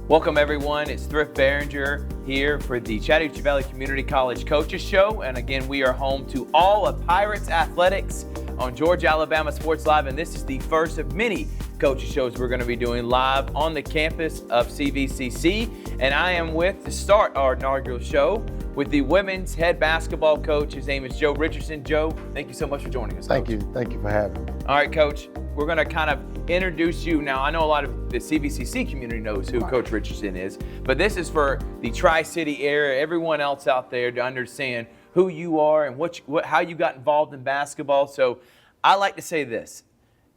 Welcome everyone, it's Thrift Behringer here for the Chattahoochee Valley Community College Coaches Show. And again, we are home to all of Pirates Athletics on Georgia Alabama Sports Live. And this is the first of many coaches shows we're going to be doing live on the campus of CVCC. And I am with, to start our inaugural show, with the women's head basketball coach. His name is Joe Richardson. Joe, thank you so much for joining us, Coach. Thank you for having me. All right, Coach, we're going to kind of introduce you. Now, I know a lot of the CVCC community knows who Coach Richardson is, but this is for the Tri-City area, everyone else out there to understand who you are and how you got involved in basketball. So I like to say this.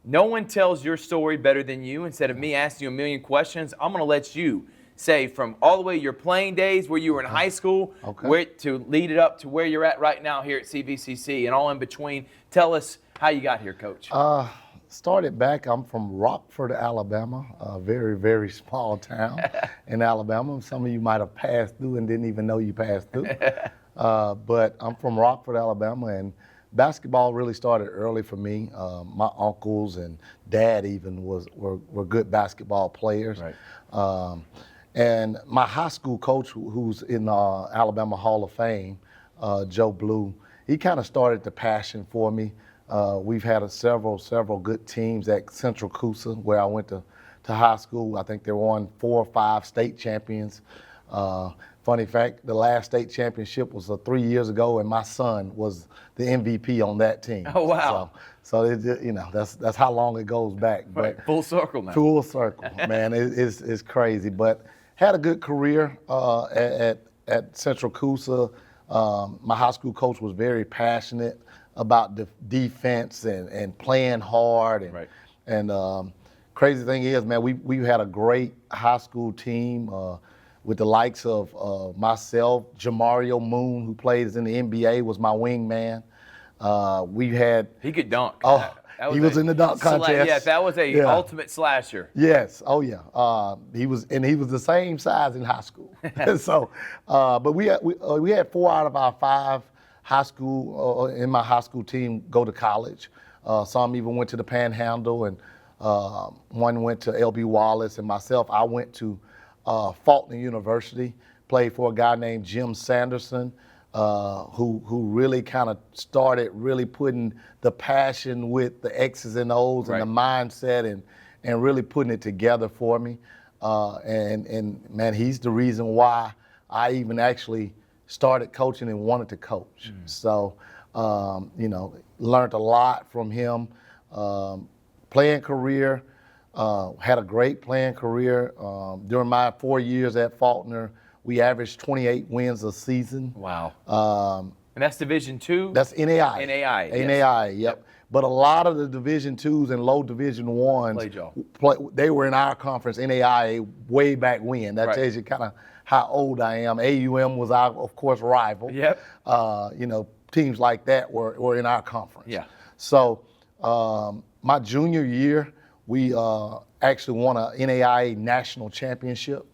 No one tells your story better than you. Instead of me asking you a million questions, I'm going to let you say from all the way your playing days, where you were in high school, where to lead it up to where you're at right now here at CVCC and all in between. Tell us how you got here, Coach. Started back, I'm from Rockford, Alabama, a very, very small town in Alabama. Some of you might have passed through and didn't even know you passed through. But I'm from Rockford, Alabama, and basketball really started early for me. My uncles and dad even were good basketball players. Right. And my high school coach, who's in Alabama Hall of Fame, Joe Blue, he kind of started the passion for me. We've had several good teams at Central Coosa, where I went to high school. I think they won 4 or 5 state champions. Funny fact, the last state championship was 3 years ago, and my son was the MVP on that team. Oh, wow. So that's how long it goes back. Right. But full circle now. Full circle, man. It's crazy. But had a good career at Central Coosa. My high school coach was very passionate about the defense and playing hard. And, right. And crazy thing is, man, we had a great high school team with the likes of myself, Jamario Moon, who plays in the NBA, was my wingman. We had... He could dunk. Oh, he was in the dunk contest. Yeah, that was a ultimate slasher. Yes. Oh, yeah. He was the same size in high school. So, but we had 4 out of our 5 high school in my high school team go to college. Some even went to the Panhandle, and one went to L.B. Wallace, and myself, I went to Faulkner University. Played for a guy named Jim Sanderson, who really kind of started really putting the passion with the X's and O's and the mindset and really putting it together for me. And man, he's the reason why I even actually started coaching and wanted to coach. So, learned a lot from him. Playing career, had a great playing career. During my 4 years at Faulkner, we averaged 28 wins a season. Wow. And that's Division II? That's NAI. NAI. Yes. NAI, yep. But a lot of the Division IIs and low Division Is, they were in our conference, NAI, way back when. That tells you kind of how old I am. AUM was our, of course, rival. Yep. Teams like that were in our conference. Yeah. So my junior year, we actually won a NAIA national championship.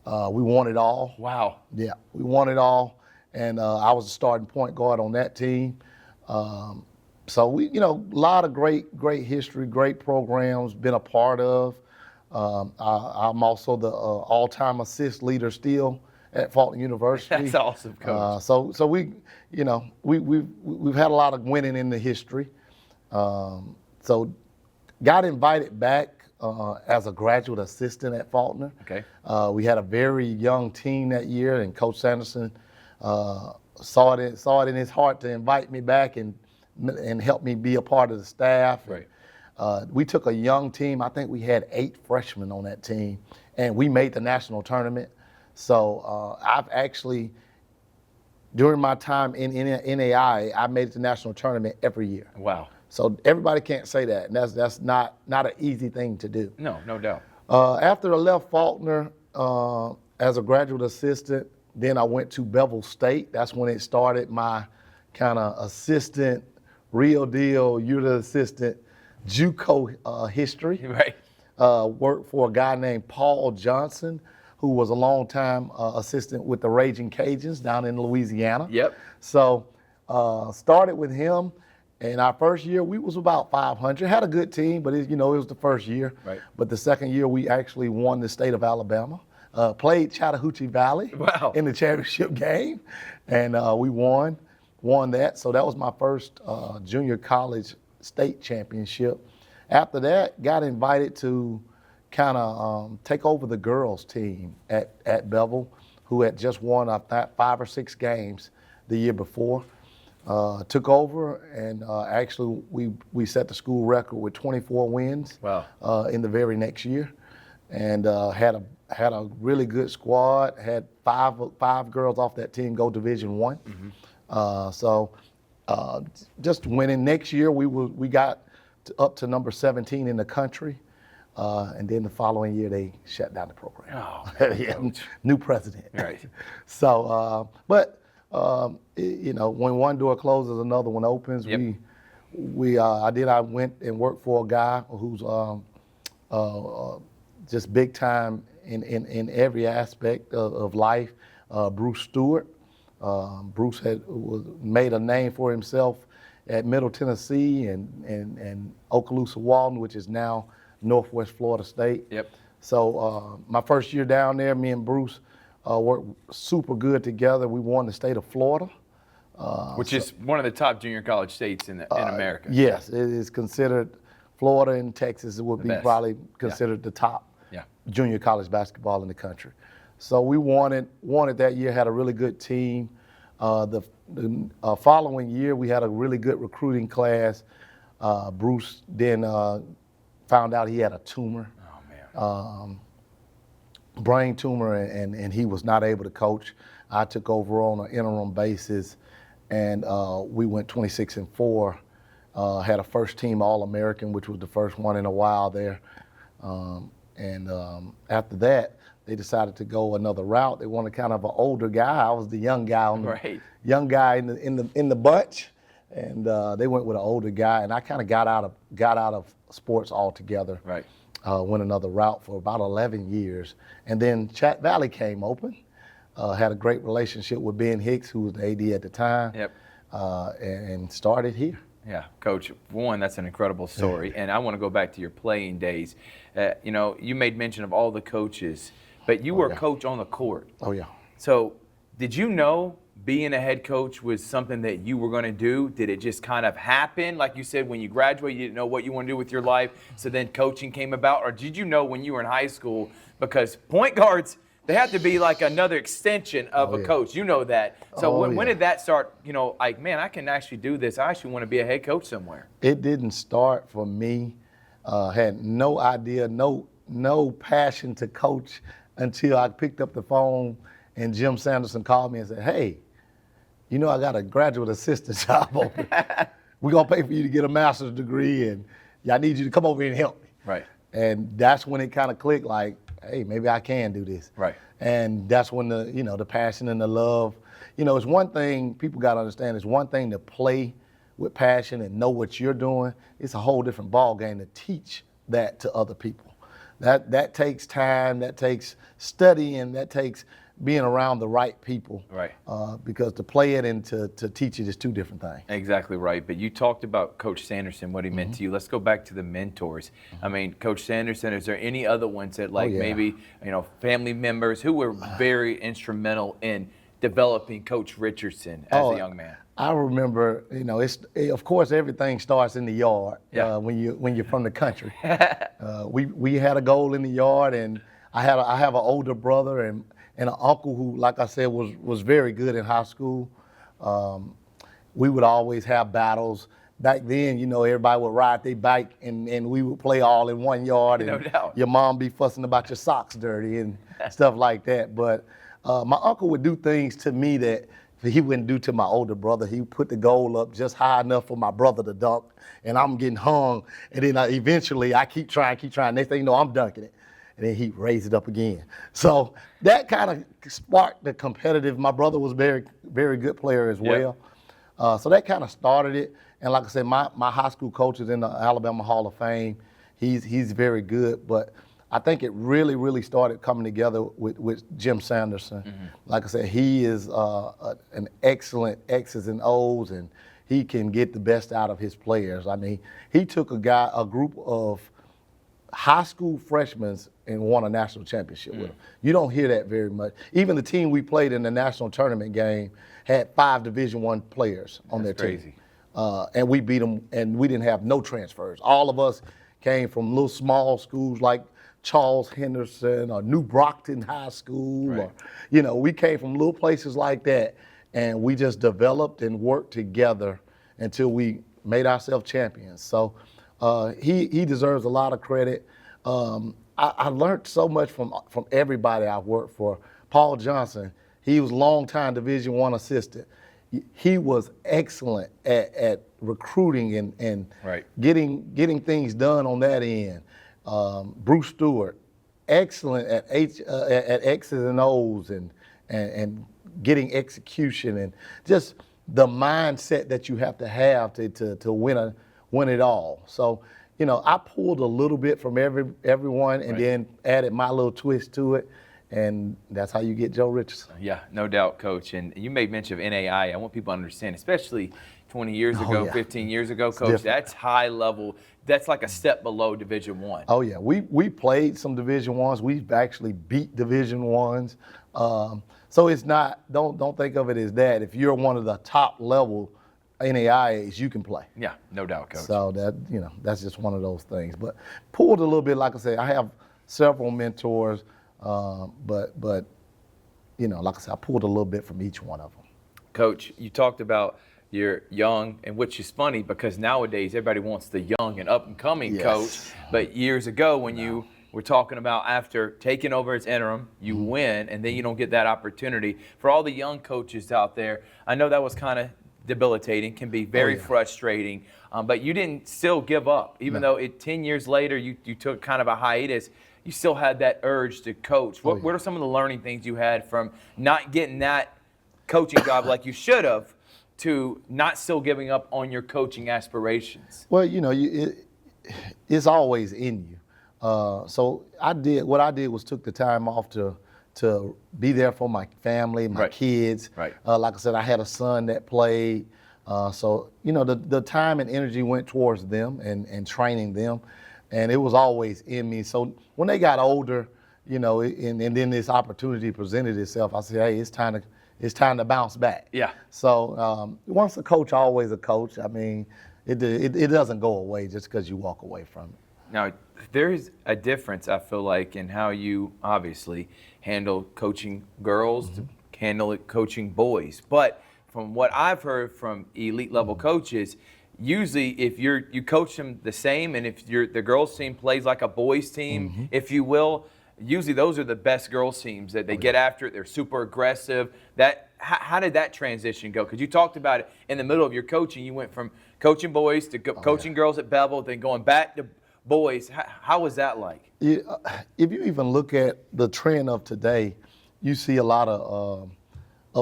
We won it all. Wow. Yeah, we won it all. And I was the starting point guard on that team. So we, a lot of great history, great programs, been a part of. I'm also the all-time assist leader still at Faulkner University. That's awesome, Coach. So we, we've had a lot of winning in the history. So got invited back as a graduate assistant at Faulkner. Okay. We had a very young team that year, and Coach Sanderson saw it in his heart to invite me back and help me be a part of the staff. Right. We took a young team. I think we had 8 freshmen on that team, and we made the national tournament. So I've actually, during my time in NAI, I made it to the national tournament every year. Wow. So everybody can't say that, and that's not an easy thing to do. No doubt. After I left Faulkner as a graduate assistant, then I went to Bevel State. That's when it started my kind of assistant, real deal, you're the assistant, JUCO history. Right. Worked for a guy named Paul Johnson, who was a longtime assistant with the Raging Cajuns down in Louisiana. Yep. So started with him. And our first year, we was about 500. Had a good team, but it was the first year. Right. But the second year, we actually won the state of Alabama. played Chattahoochee Valley Wow. in the championship game, and we won that. So that was my first junior college state championship. After that, got invited to kind of take over the girls team at Bevel, who had just won, I thought, 5 or 6 games the year before. Took over, and actually we set the school record with 24 wins. Wow. In the very next year, and had a really good squad. Had five girls off that team go Division I. So just winning. Next year we got up to number 17 in the country, and then the following year they shut down the program. Oh, yeah, new president. Right. So, when one door closes, another one opens. Yep. I went and worked for a guy who's just big time in every aspect of life. Bruce Stewart. Bruce made a name for himself at Middle Tennessee and Okaloosa Walton, which is now Northwest Florida State. Yep. So my first year down there, me and Bruce worked super good together. We won the state of Florida. Which is one of the top junior college states in America. Yes, it is considered. Florida and Texas would be best. probably considered the top Yeah. junior college basketball in the country. So we won it that year, had a really good team. The following year, we had a really good recruiting class. Bruce then found out he had a tumor. Oh, man. Brain tumor, and he was not able to coach. I took over on an interim basis, and we went 26-4. Had a first team All-American, which was the first one in a while there. After that, they decided to go another route. They wanted kind of an older guy. I was the young guy young guy in the bunch, and they went with an older guy. And I kind of got out of sports altogether. Right. Went another route for about 11 years. And then Chat Valley came open. Had a great relationship with Ben Hicks, who was the AD at the time. Yep. And started here. Yeah, Coach, one, that's an incredible story. And I want to go back to your playing days. You made mention of all the coaches, but you were a coach on the court. Oh, yeah. So did you know being a head coach was something that you were going to do? Did it just kind of happen? Like you said, when you graduated, you didn't know what you want to do with your life, so then coaching came about? Or did you know when you were in high school? Because point guards, they have to be like another extension of a coach. You know that. So when did that start, like, man, I can actually do this. I actually want to be a head coach somewhere? It didn't start for me. Had no idea, no passion to coach until I picked up the phone and Jim Sanderson called me and said, hey, I got a graduate assistant job open. We're going to pay for you to get a master's degree, and I need you to come over here and help me. Right. And that's when it kind of clicked, like, hey, maybe I can do this. Right. And that's when the passion and the love, it's one thing, people got to understand, it's one thing to play with passion and know what you're doing. It's a whole different ball game to teach that to other people. That takes time, that takes studying, that takes being around the right people. Right. Because to play it and to teach it is two different things. Exactly right. But you talked about Coach Sanderson, what he meant to you. Let's go back to the mentors. I mean, Coach Sanderson, is there any other ones that maybe, family members who were very instrumental in developing Coach Richardson as a young man? I remember, of course, everything starts in the yard. Yeah. When you're from the country. We had a goal in the yard, and I have an older brother and an uncle who, like I said, was very good in high school. We would always have battles. Back then, everybody would ride their bike, and we would play all in one yard. No and doubt. Your mom be fussing about your socks dirty and stuff like that. But my uncle would do things to me that he wouldn't do to my older brother. He put the goal up just high enough for my brother to dunk, and I'm getting hung. And then eventually I keep trying. Next thing you know, I'm dunking it. And then he raised it up again. So that kind of sparked the competitive. My brother was very, very good player as well. So that kind of started it. And like I said, my high school coach is in the Alabama Hall of Fame. He's very good. But I think it really, really started coming together with Jim Sanderson. Mm-hmm. Like I said, he is an excellent X's and O's, and he can get the best out of his players. I mean, he took a group of high school freshmen and won a national championship with them. You don't hear that very much. Even the team we played in the national tournament game had 5 Division I players on their team. And we beat them, and we didn't have no transfers. All of us came from little small schools like Charles Henderson or New Brockton High School. Or, you know, we came from little places like that, and we just developed and worked together until we made ourselves champions. So he deserves a lot of credit. I learned so much from everybody I've worked for. Paul Johnson, he was longtime Division I assistant. He was excellent at recruiting and getting things done on that end. Bruce Stewart, excellent at X's and O's and getting execution and just the mindset that you have to win it all. So, you know, I pulled a little bit from everyone and then added my little twist to it. And that's how you get Joe Richardson. Yeah, no doubt, Coach. And you made mention of NAI. I want people to understand, especially 20 years ago, 15 years ago, Coach, that's high level. That's like a step below Division I. Oh, yeah. We played some Division Is. We've actually beat Division Is. So it's not, don't think of it as that. If you're one of the top level NAIAs, you can play. Yeah, no doubt, Coach. So that, you know, that's just one of those things. But pulled a little bit, like I said, I have several mentors. But you know, like I said, I pulled a little bit from each one of them. Coach, you talked about you're young, and which is funny because nowadays everybody wants the young and up and coming coach. But years ago, when you were talking about after taking over as interim, you win, and then you don't get that opportunity. For all the young coaches out there, I know that was kind of debilitating, can be very frustrating, but you didn't still give up, even though 10 years later you took kind of a hiatus. You still had that urge to coach. What are some of the learning things you had from not getting that coaching job like you should have to not still giving up on your coaching aspirations? Well, you know, it's always in you. So what I did was took the time off to be there for my family, my kids. Like I said, I had a son that played. So, you know, the time and energy went towards them and training them. And it was always in me. So when they got older, you know, and then this opportunity presented itself, I said, hey, it's time to bounce back. Yeah. So once a coach, always a coach. I mean, it doesn't go away just because you walk away from it. Now, there's a difference, I feel like, in how you obviously handle coaching girls to handle it coaching boys. But from what I've heard from elite level coaches, usually if you coach them the same, and if the girls team plays like a boys team, if you will, usually those are the best girls teams that they get after it. They're super aggressive. How did that transition go? Because you talked about it in the middle of your coaching. You went from coaching boys to coaching girls at Bevel, then going back to boys. How was that like? If you even look at the trend of today, you see a lot of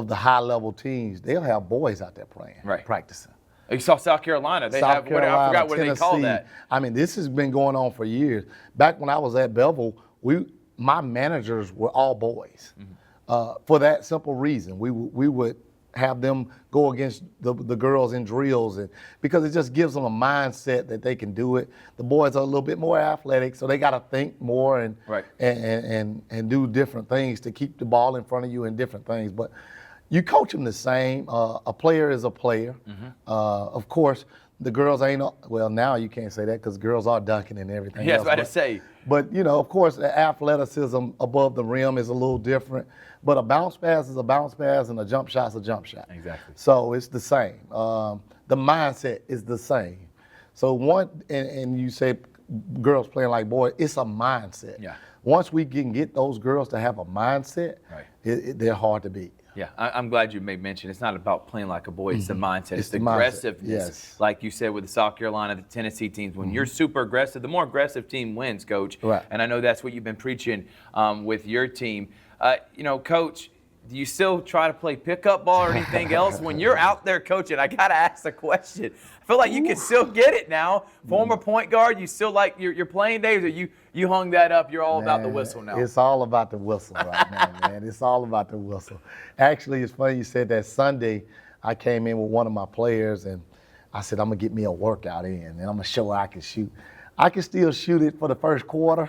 the high level teams. They'll have boys out there playing, practicing. You saw South Carolina. I forgot what they call that. I mean, this has been going on for years. Back when I was at Bevel, my managers were all boys. For that simple reason, we would have them go against the girls in drills, and because it just gives them a mindset that they can do it. The boys are a little bit more athletic, so they got to think more and do different things to keep the ball in front of you and different things. But you coach them the same. A player is a player. Of course, the girls ain't, well, now you can't say that because girls are dunking and everything else. I was about to say. But, you know, of course, the athleticism above the rim is a little different. But a bounce pass is a bounce pass and a jump shot's a jump shot. Exactly. So it's the same. The mindset is the same. So and you say girls playing like boys, it's a mindset. Yeah. Once we can get those girls to have a mindset, they're hard to beat. Yeah, I'm glad you made mention. It's not about playing like a boy. It's the mindset. It's the aggressiveness. Like you said with the South Carolina, the Tennessee teams. When you're super aggressive, the more aggressive team wins, Coach. And I know that's what you've been preaching with your team. You know, Coach, do you still try to play pickup ball or anything else? When you're out there coaching, I got to ask the question. I feel like you can still get it now. Former point guard, you still like your playing days, or you hung that up, you're all about the whistle now? It's all about the whistle right now, man. It's all about the whistle. Actually, it's funny you said that. Sunday, I came in with one of my players, and I said, I'm going to get me a workout in, and I'm going to show her I can shoot. I can still shoot it for the first quarter,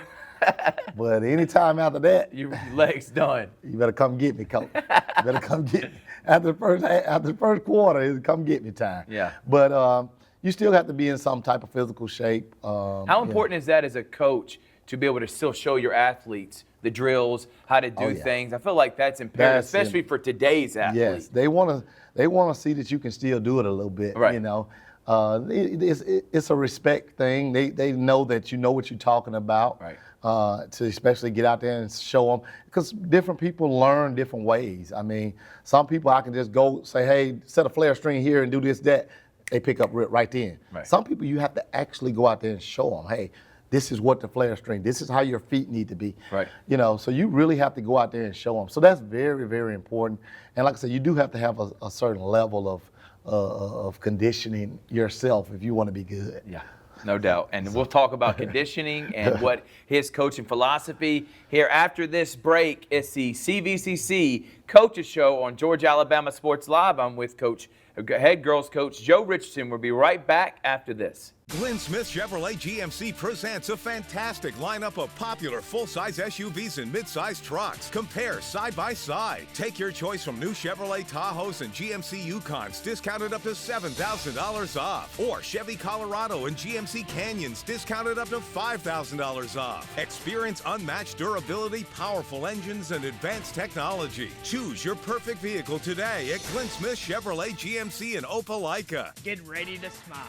but anytime after that, Your leg's done. you better come get me, coach. You better come get me. After the first quarter, it's come get me time. Yeah. But you still have to be in some type of physical shape. How important is that as a coach to be able to still show your athletes the drills, how to do things? I feel like that's imperative, especially for today's athlete. Yes, they want to see that you can still do it a little bit. Right. You know, it's a respect thing. They know that you know what you're talking about. Right. To especially get out there and show them, because different people learn different ways. I mean, some people I can just go say, hey, set a flare string here and do this, that. They pick up right then. Right. Some people you have to actually go out there and show them, hey, this is what the flare string, this is how your feet need to be. Right. You know, so you really have to go out there and show them. So that's very, very important. And like I said, you do have to have a certain level of conditioning yourself if you want to be good. Yeah, no doubt. And we'll talk about conditioning and what his coaching philosophy here after this break. It's the CVCC Coaches Show on Georgia Alabama Sports Live. I'm with head girls coach Joe Richardson. We'll be right back after this. Glenn Smith Chevrolet GMC presents a fantastic lineup of popular full-size SUVs and mid-size trucks. Compare side by side. Take your choice from new Chevrolet Tahoes and GMC Yukons, discounted up to $7,000 off. Or Chevy Colorado and GMC Canyons, discounted up to $5,000 off. Experience unmatched durability, powerful engines, and advanced technology. Choose your perfect vehicle today at Glenn Smith Chevrolet GMC in Opelika. Get ready to smile.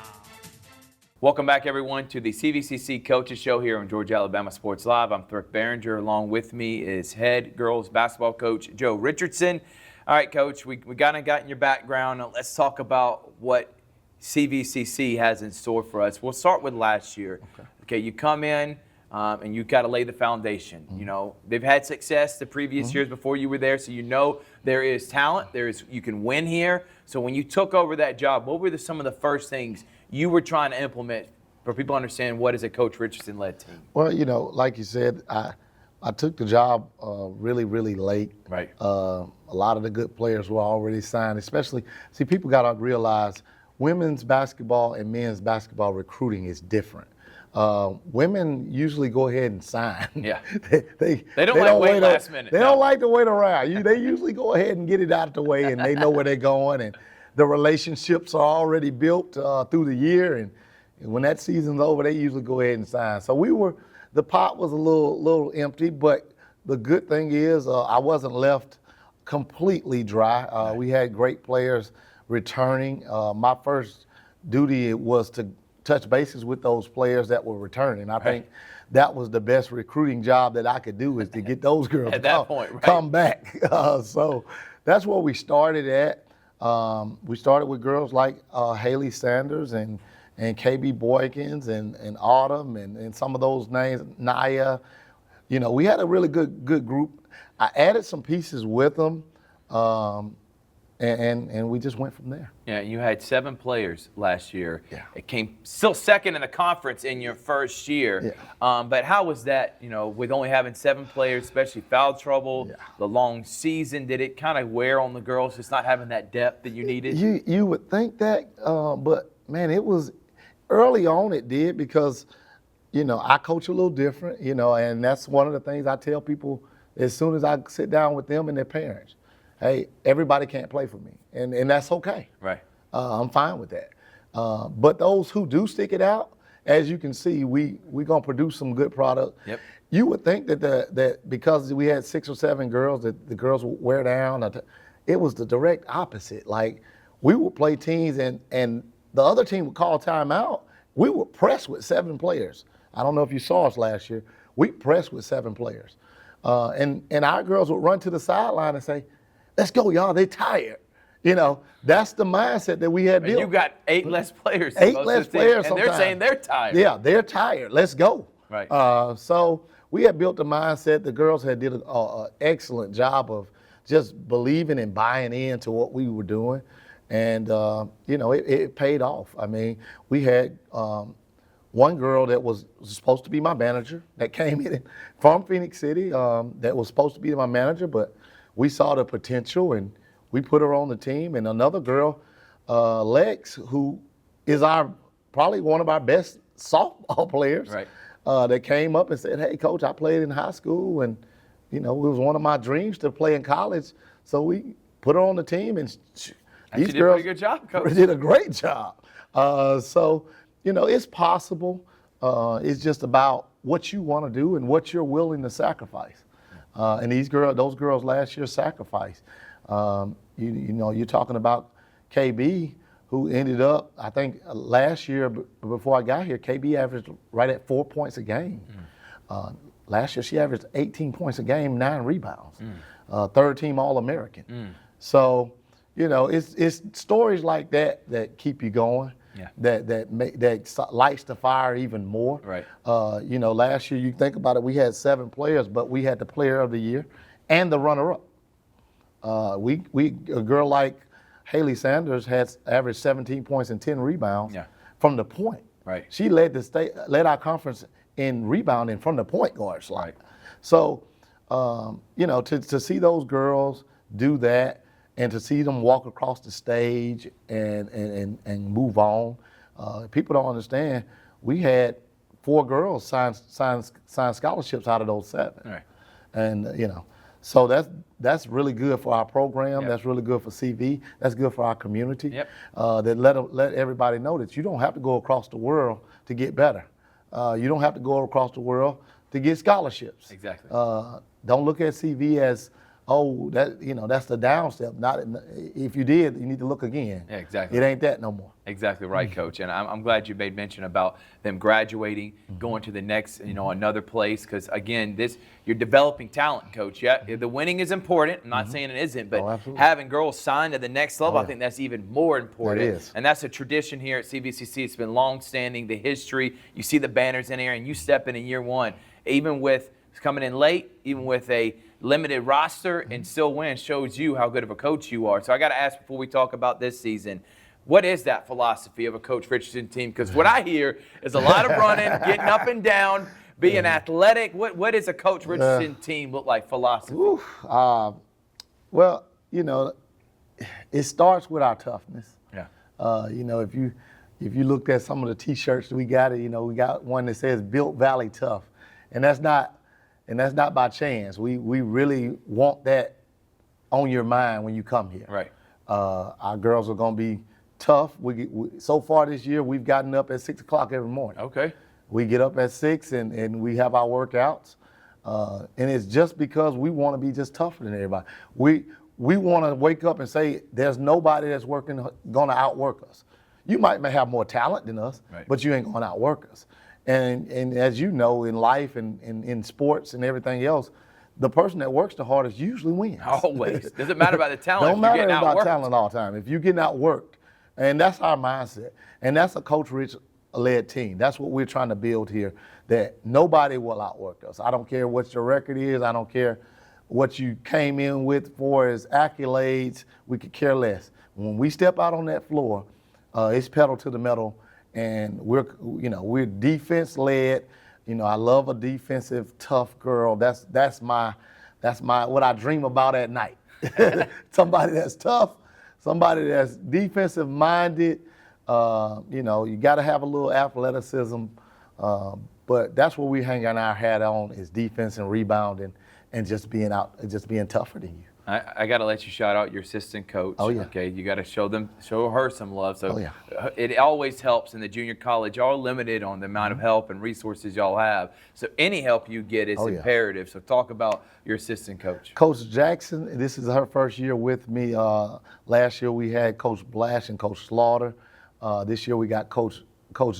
Welcome back, everyone, to the CVCC Coaches Show here on Georgia Alabama Sports Live. I'm Thrift Behringer. Along with me is head girls basketball coach Joe Richardson. All right, Coach, we kind of got in your background. Now let's talk about what CVCC has in store for us. We'll start with last year. Okay, you come in and you got to lay the foundation. You know, they've had success the previous years before you were there, so you know there is talent. You can win here. So when you took over that job, what were some of the first things you were trying to implement for people to understand what is a Coach Richardson-led team? Well, you know, like you said, I took the job really, really late. Right. A lot of the good players were already signed, especially, see, people got to realize women's basketball and men's basketball recruiting is different. Women usually go ahead and sign. Yeah. they don't like wait last minute. They don't like to wait around. They usually go ahead and get it out of the way, and they know where they're going, and the relationships are already built through the year, and when that season's over, they usually go ahead and sign. So the pot was a little empty, but the good thing is I wasn't left completely dry. We had great players returning. My first duty was to touch bases with those players that were returning. I think that was the best recruiting job that I could do, is to get those girls to come back. So that's where we started at. We started with girls like Haley Sanders and KB Boykins and Autumn and some of those names, Naya. You know, we had a really good group. I added some pieces with them, and we just went from there. Yeah, you had 7 players last year. Yeah. It came still second in the conference in your first year. Yeah. But how was that, you know, with only having 7 players, especially foul trouble, the long season? Did it kind of wear on the girls just not having that depth that you needed? You would think that, but, man, it was early on it did, because, you know, I coach a little different, you know, and that's one of the things I tell people as soon as I sit down with them and their parents. Hey, everybody can't play for me, and that's okay. Right. I'm fine with that. But those who do stick it out, as you can see, we're gonna produce some good product. Yep. You would think that because we had 6 or 7 girls, that the girls would wear down. It was the direct opposite. Like, we would play teams, and the other team would call timeout. We were pressed with 7 players. I don't know if you saw us last year. We pressed with 7 players, and our girls would run to the sideline and say, "Let's go, y'all. They tired." You know, that's the mindset that we had built. You got 8 less players. 8 less players, and they're saying they're tired. Yeah, they're tired. Let's go. Right. So we had built a mindset. The girls had did an excellent job of just believing and buying into what we were doing, and you know, it paid off. I mean, we had one girl that was supposed to be my manager that came in from Phoenix City that was supposed to be my manager, but we saw the potential and we put her on the team. And another girl, Lex, who is probably one of our best softball players Right. that came up and said, "Hey, coach, I played in high school, and it was one of my dreams to play in college." So we put her on the team, and these did a girls pretty good job, coach. did a great job. So it's possible. It's just about what you want to do and what you're willing to sacrifice. And those girls last year sacrificed. You're talking about KB, who ended up, I think last year before I got here, KB averaged right at 4 points a game. Last year she averaged 18 points a game, 9 rebounds. Third team All-American. So, it's stories like that keep you going. Yeah. That lights the fire even more. Right. Last year, you think about it, we had 7 players, but we had the player of the year and the runner-up. A girl like Haley Sanders had averaged 17 points and 10 rebounds from the point. Right. She led our conference in rebounding from the point guard slot. Right. So, to see those girls do that, and to see them walk across the stage and move on, people don't understand. We had 4 girls sign scholarships out of those 7, Right. and so that's really good for our program. Yep. That's really good for CV. That's good for our community. Yep. That let everybody know that you don't have to go across the world to get better. You don't have to go across the world to get scholarships. Exactly. Don't look at CV as, that's the down step. If you did, you need to look again. Yeah, exactly. It ain't that no more. Exactly right, Coach. And I'm glad you made mention about them graduating, going to the next, another place. Because again, you're developing talent, Coach. Yeah, the winning is important. I'm not saying it isn't, but having girls sign to the next level, I think that's even more important. It is. And that's a tradition here at CVCC. It's been long-standing, the history. You see the banners in here, and you step in year 1, even with coming in late, even with a limited roster, and still win, shows you how good of a coach you are. So I got to ask before we talk about this season, what is that philosophy of a Coach Richardson team? Because what I hear is a lot of running, getting up and down, being athletic. What does a Coach Richardson team look like, philosophy? Well, it starts with our toughness. Yeah. If you looked at some of the T-shirts we got, we got one that says "Built Valley Tough," and that's not by chance. We really want that on your mind when you come here. Right. Our girls are going to be tough. So far this year, we've gotten up at 6 o'clock every morning. Okay. We get up at 6 and we have our workouts. And it's just because we want to be just tougher than everybody. We want to wake up and say, there's nobody that's going to outwork us. You might have more talent than us, but you ain't going to outwork us. And as you know, in life and in sports and everything else, the person that works the hardest usually wins. Always. Doesn't matter about the talent. Don't matter about talent all the time. If you're getting outworked, and that's our mindset, and that's a Coach Rich-led team. That's what we're trying to build here, that nobody will outwork us. I don't care what your record is. I don't care what you came in with for as accolades. We could care less. When we step out on that floor, it's pedal to the metal. And we're defense led. I love a defensive tough girl. That's what I dream about at night. Somebody that's tough, somebody that's defensive minded. You got to have a little athleticism, but that's what we hang our hat on, is defense and rebounding and just being tougher than you. I got to let you shout out your assistant coach. Oh, yeah. Okay, you got to show her some love. So oh, yeah. It always helps in the junior college. Y'all are limited on the amount of help and resources y'all have. So any help you get is imperative. So talk about your assistant coach. Coach Jackson, this is her first year with me. Last year we had Coach Blash and Coach Slaughter. This year we got Coach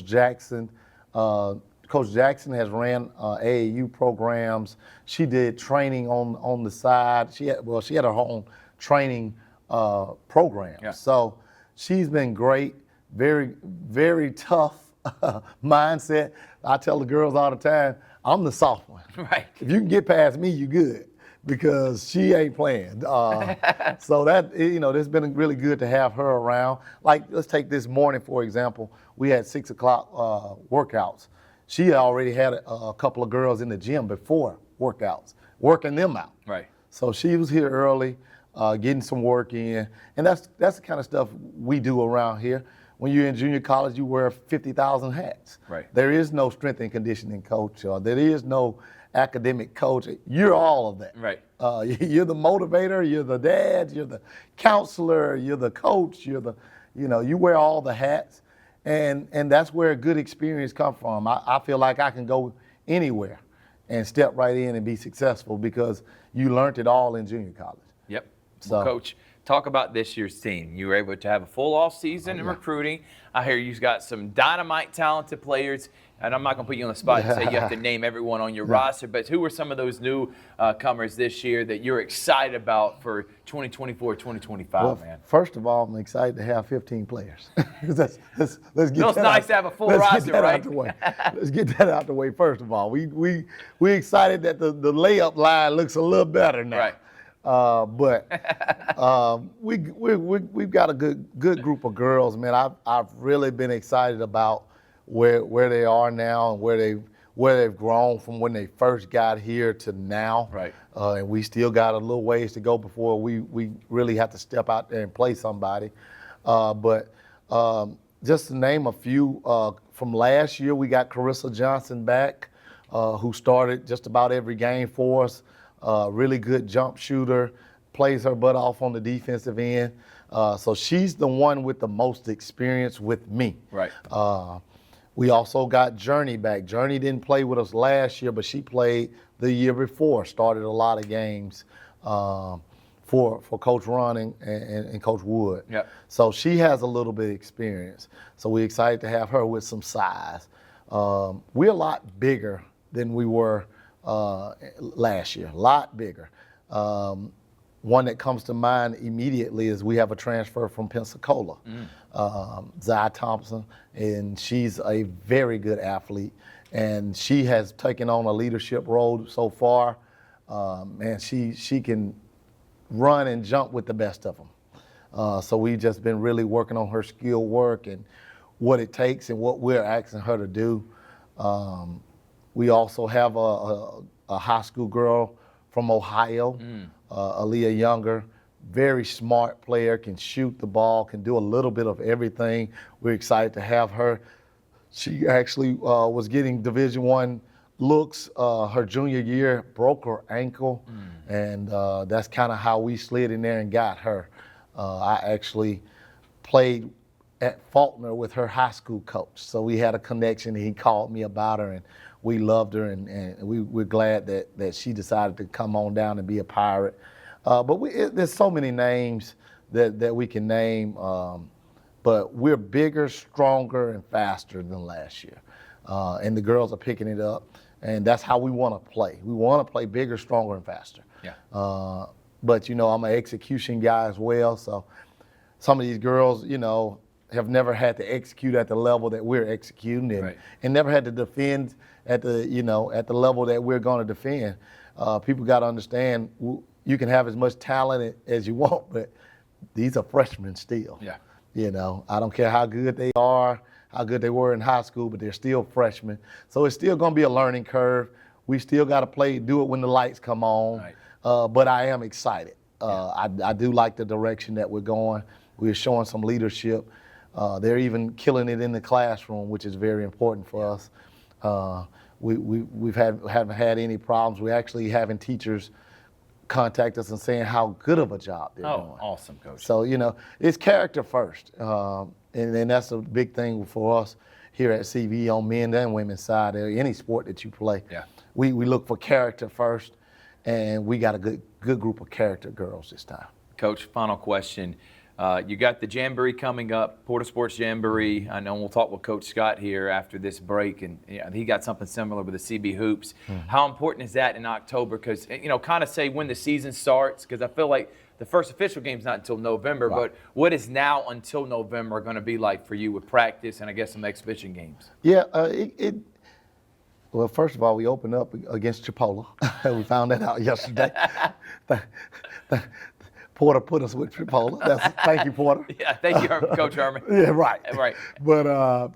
Jackson. Coach Jackson has ran AAU programs. She did training on the side. She had her own training program. Yeah. So she's been great. Very, very tough mindset. I tell the girls all the time, I'm the soft one. Right. If you can get past me, you good, because she ain't playing. So that, it's been really good to have her around. Like, let's take this morning, for example. We had 6 o'clock workouts. She already had a couple of girls in the gym before workouts, working them out. Right. So she was here early, getting some work in, and that's the kind of stuff we do around here. when you're in junior college, you wear 50,000 hats. Right. There is no strength and conditioning coach, or there is no academic coach. You're all of that. Right. You're the motivator, you're the dad, you're the counselor, you're the coach, you wear all the hats. And that's where a good experience comes from. I feel like I can go anywhere and step right in and be successful because you learned it all in junior college. Yep. So, well, Coach, talk about this year's team. You were able to have a full off season in recruiting. I hear you've got some dynamite talented players, and I'm not going to put you on the spot and say you have to name everyone on your roster, but who are some of those new comers this year that you're excited about for 2024, 2025, man? First of all, I'm excited to have 15 players. let's get It's nice to have a full roster, right? Let's get that out the way first of all. We excited that the layup line looks a little better now. Right. But we've got a good group of girls, man. I've really been excited about where they are now and where they've grown from when they first got here to now. Right. And we still got a little ways to go before we really have to step out there and play somebody. But just to name a few, from last year we got Carissa Johnson back, who started just about every game for us. Really good jump shooter, plays her butt off on the defensive end. So she's the one with the most experience with me. Right. We also got Journey back. Journey didn't play with us last year, but she played the year before, started a lot of games for Coach Ron and Coach Wood. Yep. So she has a little bit of experience. So we're excited to have her with some size. We're a lot bigger than we were last year, a lot bigger. One that comes to mind immediately is we have a transfer from Pensacola, Zai Thompson, and she's a very good athlete, and she has taken on a leadership role so far. And she can run and jump with the best of them. So we've just been really working on her skill work and what it takes and what we're asking her to do. We also have a high school girl from Ohio, Aaliyah Younger, very smart player, can shoot the ball, can do a little bit of everything. We're excited to have her. She actually was getting Division I looks her junior year, broke her ankle, and that's kind of how we slid in there and got her. I actually played at Faulkner with her high school coach, so we had a connection. He called me about her, and we loved her, and we're glad that she decided to come on down and be a Pirate. But there's so many names that we can name, but we're bigger, stronger, and faster than last year. And the girls are picking it up, and that's how we want to play. We want to play bigger, stronger, and faster. Yeah. But, I'm an execution guy as well, so some of these girls, have never had to execute at the level that we're executing and never had to defend at the level that we're going to defend. People got to understand you can have as much talent as you want, but these are freshmen still. Yeah. I don't care how good they are, how good they were in high school, but they're still freshmen. So it's still going to be a learning curve. We still got to do it when the lights come on. Right. But I am excited. I do like the direction that we're going. We're showing some leadership. They're even killing it in the classroom, which is very important for us. We haven't had any problems. We're actually having teachers contact us and saying how good of a job they're doing. Awesome, Coach. So, it's character first. And that's a big thing for us here at CV on men's and women's side. Any sport that you play, we look for character first, and we got a good group of character girls this time. Coach, final question. You got the Jamboree coming up, Porter Sports Jamboree. I know we'll talk with Coach Scott here after this break, and he got something similar with the CB Hoops. How important is that in October? Because, kind of say when the season starts, because I feel like the first official game's not until November, but what is now until November going to be like for you with practice and I guess some exhibition games? Yeah, well, first of all, we opened up against Chipola. We found that out yesterday. Porter put us with Chipola. Thank you, Porter. Yeah, thank you, Coach Herman. Yeah, right. Right. But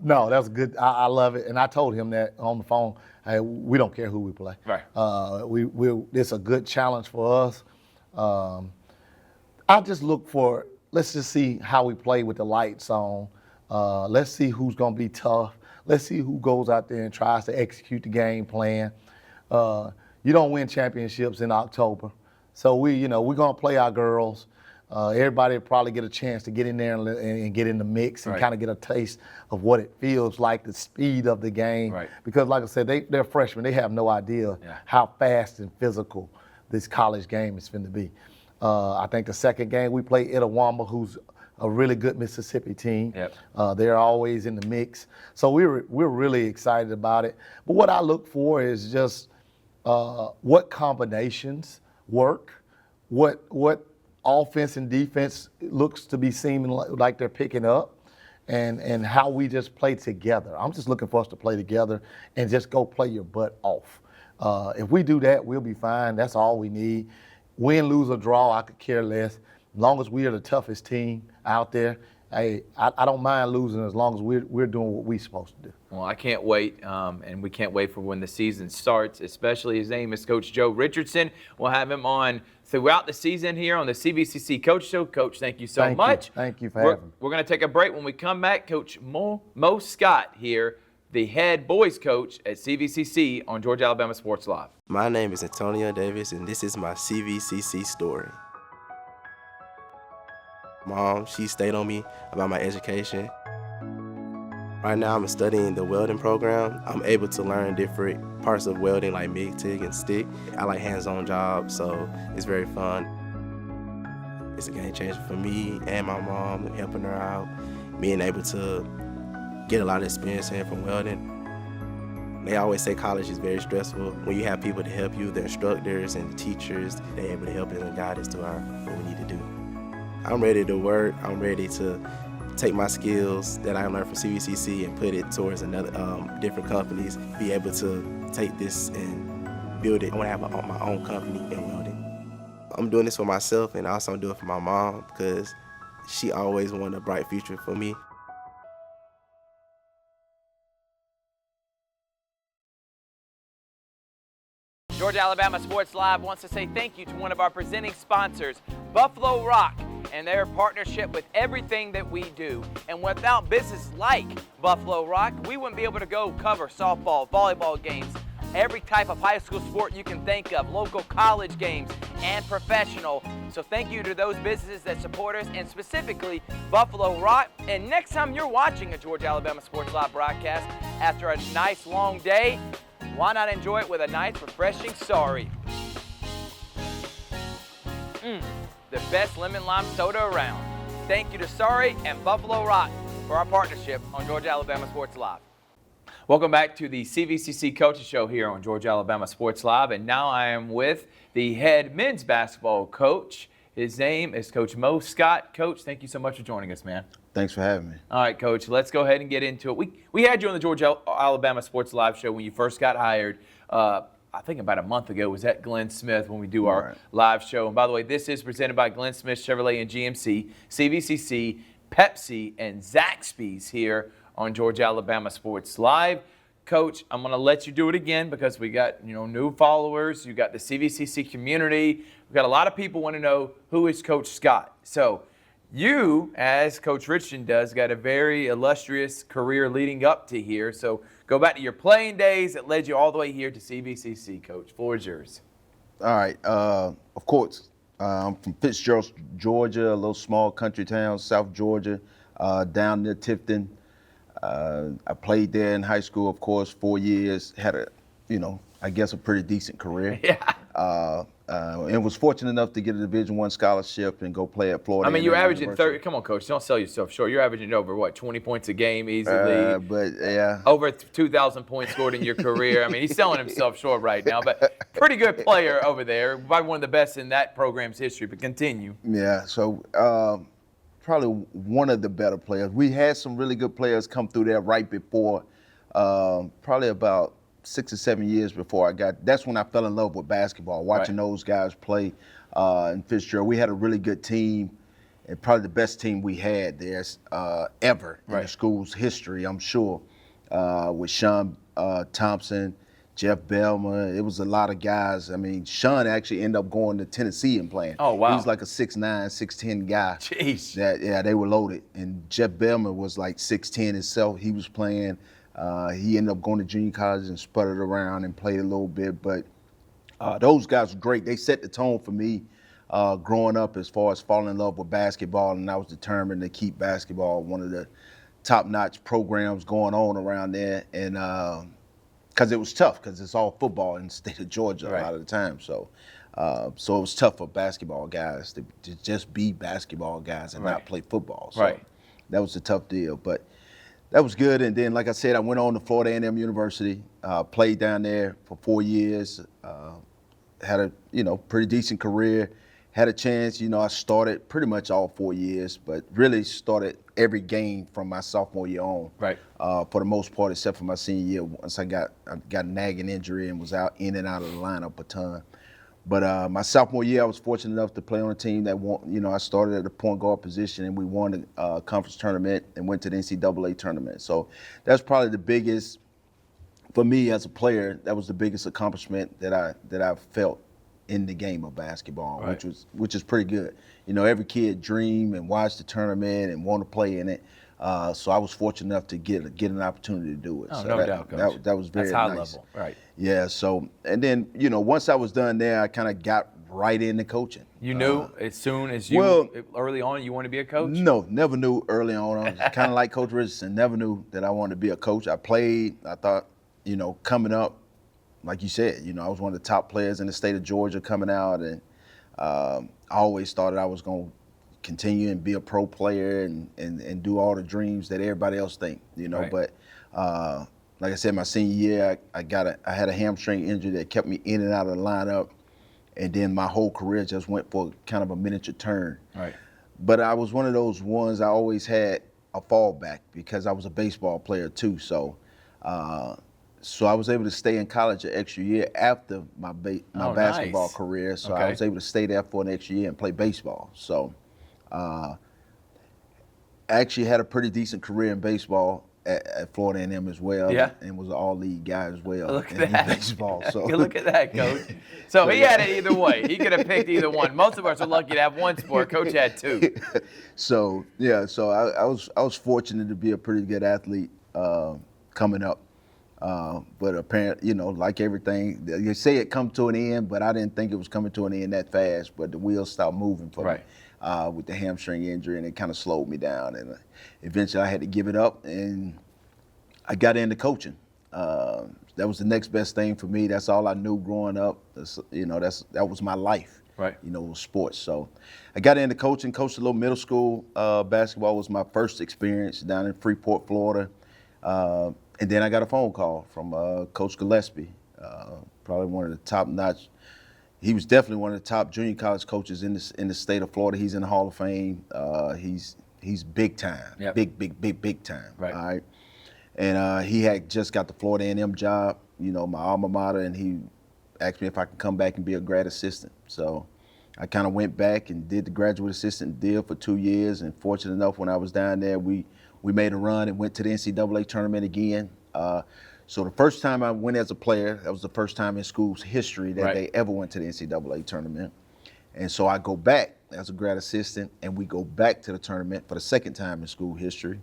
no, that's good. I love it, and I told him that on the phone. Hey, we don't care who we play. Right. It's a good challenge for us. I just look for. Let's just see how we play with the lights on. Let's see who's going to be tough. Let's see who goes out there and tries to execute the game plan. You don't win championships in October. So we're going to play our girls. Everybody will probably get a chance to get in there and get in the mix and kind of get a taste of what it feels like, the speed of the game. Right. Because like I said, they're freshmen. They have no idea how fast and physical this college game is going to be. I think the second game we play Itawamba, who's a really good Mississippi team. Yep. They're always in the mix. So we're really excited about it. But what I look for is just what combinations work, what offense and defense looks to be seeming like they're picking up, and how we just play together. I'm just looking for us to play together and just go play your butt off. If we do that, we'll be fine. That's all we need. Win, lose, or draw, I could care less. As long as we are the toughest team out there, I don't mind losing as long as we're doing what we're supposed to do. Well, I can't wait, and we can't wait for when the season starts, especially his name is Coach Joe Richardson. We'll have him on throughout the season here on the CVCC Coach Show. Coach, thank you so much. Thank you for having me. We're going to take a break. When we come back, Coach Mo Scott here, the head boys coach at CVCC on Georgia Alabama Sports Live. My name is Antonio Davis, and this is my CVCC story. Mom, she stayed on me about my education. Right now I'm studying the welding program. I'm able to learn different parts of welding like MIG, TIG, and stick. I like hands-on jobs, so it's very fun. It's a game changer for me and my mom, helping her out, being able to get a lot of experience in from welding. They always say college is very stressful. When you have people to help you, the instructors and the teachers, they're able to help us and guide us to what we need to do. I'm ready to work. I'm ready to take my skills that I learned from CVCC and put it towards another different companies, be able to take this and build it. I want to have my own company in welding. I'm doing this for myself, and also I'm doing it for my mom because she always wanted a bright future for me. Georgia Alabama Sports Live wants to say thank you to one of our presenting sponsors, Buffalo Rock, and their partnership with everything that we do. And without businesses like Buffalo Rock, we wouldn't be able to go cover softball, volleyball games, every type of high school sport you can think of, local college games, and professional. So thank you to those businesses that support us, and specifically Buffalo Rock. And next time you're watching a Georgia Alabama Sports Live broadcast after a nice long day, why not enjoy it with a nice, refreshing Sorry? The best lemon lime soda around. Thank you to Sorry and Buffalo Rock for our partnership on Georgia Alabama Sports Live. Welcome back to the CVCC Coaches Show here on Georgia Alabama Sports Live, and now I am with the head men's basketball coach. His name is Coach Mo Scott. Coach, thank you so much for joining us, man. Thanks for having me. All right, Coach, let's go ahead and get into it. We had you on the Georgia Alabama Sports Live show when you first got hired. I think about a month ago. Was at Glenn Smith when we do our live show. And by the way, this is presented by Glenn Smith Chevrolet and GMC, CVCC, Pepsi, and Zaxby's here on Georgia Alabama Sports Live. Coach, I'm going to let you do it again because we got new followers. You got the CVCC community. We've got a lot of people want to know who is Coach Scott. So you, as Coach Richardson does, got a very illustrious career leading up to here. So go back to your playing days that led you all the way here to CVCC, Coach. Floor is yours. All right. Of course, I'm from Fitzgerald, Georgia, a little small country town, South Georgia, down near Tifton. I played there in high school, of course, 4 years. Had a pretty decent career. Yeah. And was fortunate enough to get a Division I scholarship and go play at Florida. I mean, you're averaging 30. Come on, Coach. Don't sell yourself short. You're averaging over, 20 points a game easily. But, yeah. Over 2,000 points scored in your career. I mean, he's selling himself short right now, but pretty good player over there. Probably one of the best in that program's history, but continue. Yeah, so probably one of the better players. We had some really good players come through there right before, probably about 6 or 7 years before that's when I fell in love with basketball, watching those guys play in Fitzgerald. We had a really good team, and probably the best team we had there ever in the school's history, I'm sure, with Sean Thompson, Jeff Belma. It was a lot of guys. I mean, Sean actually ended up going to Tennessee and playing. Oh, wow. He was like a 6'9", 6'10" guy. Jeez. They were loaded. And Jeff Belma was like 6'10" himself. He was playing. He ended up going to junior college and sputtered around and played a little bit. But those guys were great. They set the tone for me growing up as far as falling in love with basketball, and I was determined to keep basketball one of the top-notch programs going on around there. And because it was tough, because it's all football in the state of Georgia a lot of the time. So it was tough for basketball guys to just be basketball guys and not play football. So that was a tough deal. But that was good. And then, like I said, I went on to Florida A&M University, played down there for 4 years, had a pretty decent career. Had a chance, I started pretty much all 4 years, but really started every game from my sophomore year on. Right. For the most part, except for my senior year, once I got a nagging injury and was out in and out of the lineup a ton. But my sophomore year, I was fortunate enough to play on a team that won. I started at the point guard position, and we won the conference tournament and went to the NCAA tournament. So that's probably the biggest, for me as a player, that was the biggest accomplishment that I felt in the game of basketball, which is pretty good. Every kid dream and watch the tournament and want to play in it. So I was fortunate enough to get an opportunity to do it. Oh, so no doubt, Coach. That was very That's high nice. level, right? Yeah. So and then once I was done there, I kind of got right into coaching. You knew as soon as early on you want to be a coach? No, never knew early on. I was kind of like Coach Richardson. Never knew that I wanted to be a coach. I played. I thought coming up, like you said, I was one of the top players in the state of Georgia coming out, and I always thought that I was going to continue and be a pro player and do all the dreams that everybody else think, But like I said, my senior year, I had a hamstring injury that kept me in and out of the lineup, and then my whole career just went for kind of a miniature turn. Right. But I was one of those ones, I always had a fallback because I was a baseball player too, so. So I was able to stay in college an extra year after my basketball career. So I was able to stay there for an extra year and play baseball. So I actually had a pretty decent career in baseball at Florida A&M as well. Yeah. And was an all-league guy as well. Look at that. In baseball. So Look at that, Coach. So he had it either way. He could have picked either one. Most of us are lucky to have one sport. Coach had two. So I was fortunate to be a pretty good athlete coming up. But apparently, like everything, you say it come to an end, but I didn't think it was coming to an end that fast. But the wheels stopped moving for me with the hamstring injury, and it kind of slowed me down. And eventually, I had to give it up, and I got into coaching. That was the next best thing for me. That's all I knew growing up. That was my life. Right. Was sports. So I got into coaching. Coached a little middle school basketball. Was my first experience down in Freeport, Florida. And then I got a phone call from Coach Gillespie, probably one of the top-notch. He was definitely one of the top junior college coaches in the state of Florida. He's in the Hall of Fame. He's big time, big time. Right. All right. And he had just got the Florida A&M job, my alma mater, and he asked me if I could come back and be a grad assistant. So I kind of went back and did the graduate assistant deal for 2 years. And fortunate enough, when I was down there, we made a run and went to the NCAA tournament again. So the first time I went as a player, that was the first time in school's history that they ever went to the NCAA tournament. And so I go back as a grad assistant, and we go back to the tournament for the second time in school history.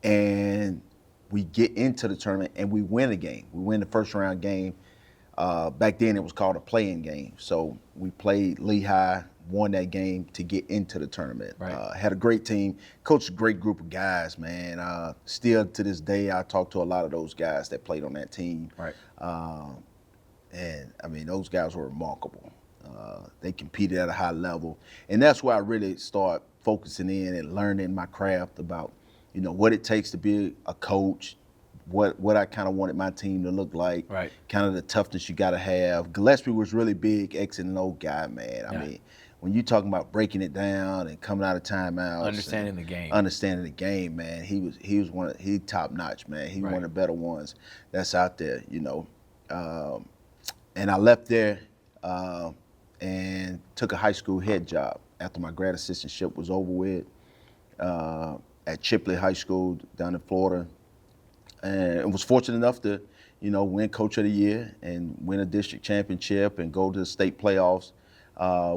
And we get into the tournament, and we win a game. We win the first round game. Back then, it was called a play-in game. So we played Lehigh, won that game to get into the tournament. Right. Had a great team, coached a great group of guys, man. Still to this day, I talk to a lot of those guys that played on that team. Right. And I mean, those guys were remarkable. They competed at a high level. And that's where I really start focusing in and learning my craft about, what it takes to be a coach, what I kind of wanted my team to look like, right. Kind of the toughness you got to have. Gillespie was really big, X and O guy, man. I mean, when you talking about breaking it down and coming out of timeouts, understanding the game, man, he was top notch, man. He was one of the better ones that's out there, And I left there and took a high school head job after my grad assistantship was over with at Chipley High School down in Florida. and was fortunate enough to, win Coach of the Year and win a district championship and go to the state playoffs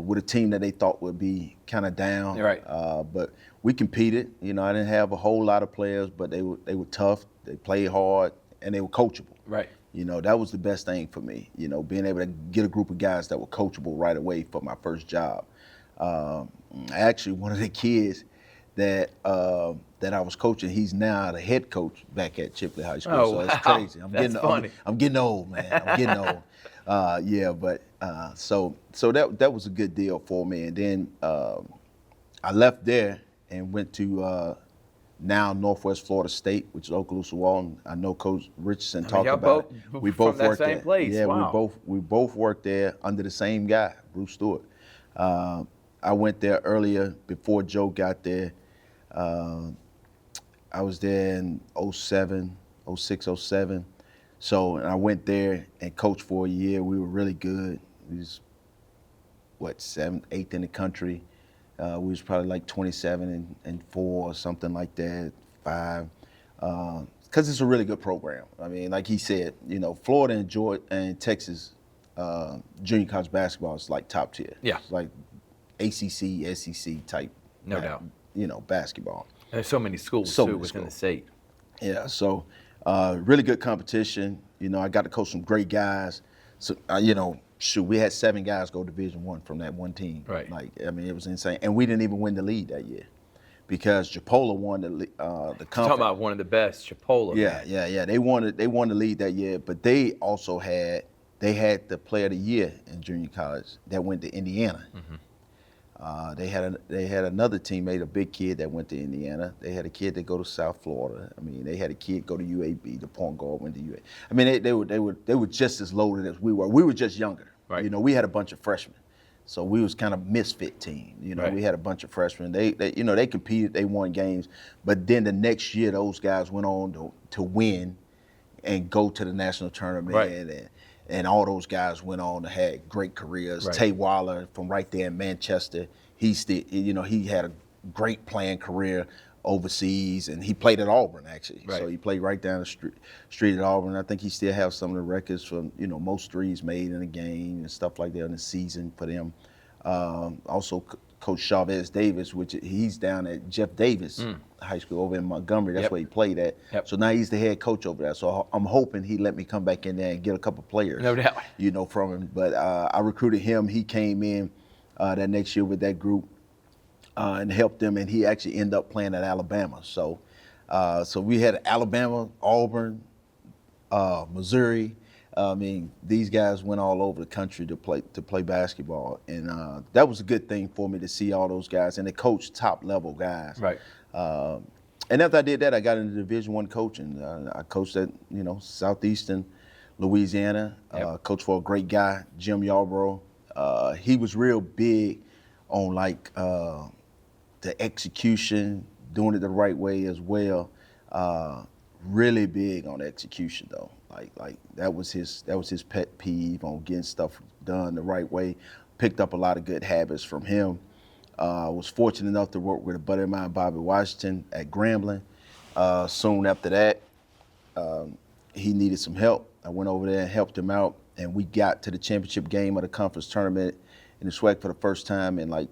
with a team that they thought would be kind of down. Right. But we competed. I didn't have a whole lot of players, but they were tough. They played hard, and they were coachable. Right. That was the best thing for me. Being able to get a group of guys that were coachable right away for my first job. Actually, one of the kids that I was coaching, he's now the head coach back at Chipley High School. Oh, so it's wow. crazy. That's funny. I'm getting old, man. I'm getting old. So that was a good deal for me. And then I left there and went to now Northwest Florida State, which is Okaloosa Walton. I know Coach Richardson talked about it. We both from that worked same there. place. Yeah, Wow. we both worked there under the same guy, Bruce Stewart. I went there earlier before Joe got there. I was there in 07, 06, 07. So and I went there and coached for a year. We were really good. We was, 7th, 8th in the country. We was probably like 27 and 4 or something like that, 5. Because it's a really good program. I mean, like he said, Florida and Georgia and Texas junior college basketball is like top tier. Yeah. It's like ACC, SEC type. No doubt. Basketball. There's so many schools, So too, many within the schools. state. Yeah, so really good competition. I got to coach some great guys. So, we had 7 guys go Division I from that one team. Right. It was insane. And we didn't even win the league that year because Chipola won the conference. Talking about one of the best, Chipola. Yeah. They won the league that year, but they also had the player of the year in junior college that went to Indiana. Mm-hmm. They had another teammate, a big kid that went to Indiana. They had a kid that go to South Florida. They had a kid go to UAB. The point guard went to UAB. They were just as loaded as we were. We were just younger. Right. We had a bunch of freshmen, so we was kind of misfit team. Right. We had a bunch of freshmen. They competed. They won games, but then the next year those guys went on to win and go to the national tournament. Right. And all those guys went on to have great careers. Right. Tay Waller from right there in Manchester, he had a great playing career overseas, and he played at Auburn actually. Right. So he played right down the street at Auburn. I think he still has some of the records from most threes made in a game and stuff like that in the season for them. Also, Coach Chavez Davis, which he's down at Jeff Davis High School over in Montgomery. That's where he played at. Yep. So now he's the head coach over there. So I'm hoping he let me come back in there and get a couple players. No doubt. From him. But I recruited him. He came in that next year with that group and helped them. And he actually ended up playing at Alabama. So we had Alabama, Auburn, Missouri. These guys went all over the country to play basketball, and that was a good thing for me to see all those guys, and they coached top level guys. Right. And after I did that, I got into Division I coaching. I coached at Southeastern Louisiana. Yep. Coached for a great guy, Jim Yarborough. He was real big on the execution, doing it the right way as well. Really big on execution though. Like that was his pet peeve on getting stuff done the right way. Picked up a lot of good habits from him. Was fortunate enough to work with a buddy of mine, Bobby Washington, at Grambling. Soon after that, he needed some help. I went over there and helped him out, and we got to the championship game of the conference tournament in the SWAC for the first time in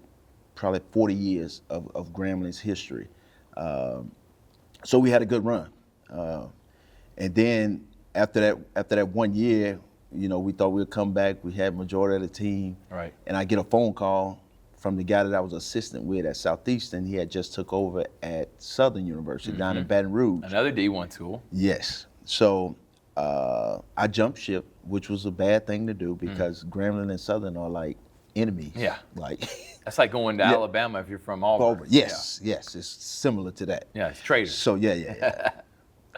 probably 40 years of Grambling's history. So we had a good run. And then after that 1 year, we thought we'd come back. We had majority of the team. Right. And I get a phone call from the guy that I was assistant with at Southeastern. He had just took over at Southern University down in Baton Rouge. Another D1 school. Yes. So I jumped ship, which was a bad thing to do because Grambling and Southern are like enemies. Yeah. Like That's like going to Alabama if you're from Auburn. Yes, it's similar to that. Yeah, it's traitors. So yeah.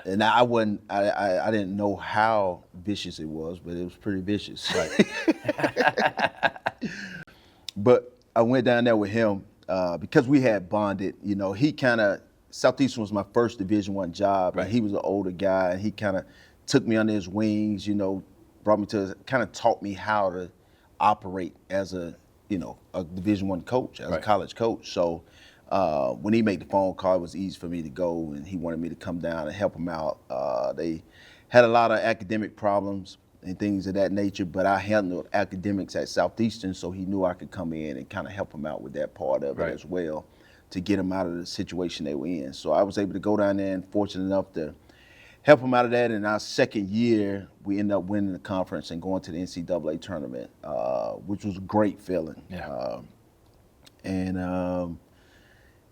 And I didn't know how vicious it was, but it was pretty vicious. Right. But I went down there with him because we had bonded. Southeastern was my first Division I job, Right. and he was an older guy, and he kind of took me under his wings. Brought me kind of taught me how to operate as a Division I coach, as a college coach. So when he made the phone call, it was easy for me to go, and he wanted me to come down and help him out. They had a lot of academic problems and things of that nature, but I handled academics at Southeastern, so he knew I could come in and kind of help him out with that part of it as well, to get him out of the situation they were in. So I was able to go down there and fortunate enough to help him out of that. In our second year, we ended up winning the conference and going to the NCAA tournament, which was a great feeling. Yeah.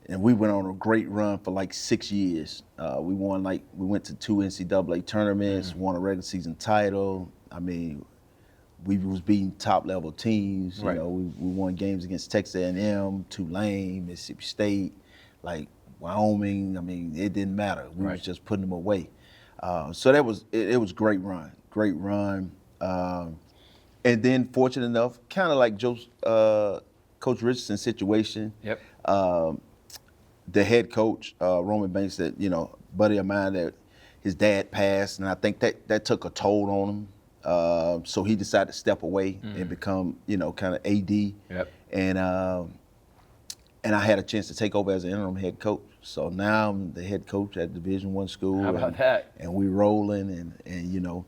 And we went on a great run for like 6 years. We went to 2 NCAA tournaments, won a regular season title. I mean, we was beating top level teams. You know, we won games against Texas A&M, Tulane, Mississippi State, like Wyoming. I mean, it didn't matter. We was just putting them away. So that was it was great run. And then fortunate enough, kind of like Coach Richardson's situation. The head coach, Roman Banks, that, you know, buddy of mine, that his dad passed, and I think that took a toll on him. So he decided to step away and become, you know, kind of AD. And I had a chance to take over as an interim head coach. So now I'm the head coach at Division I school. How about that? And we rolling, and you know,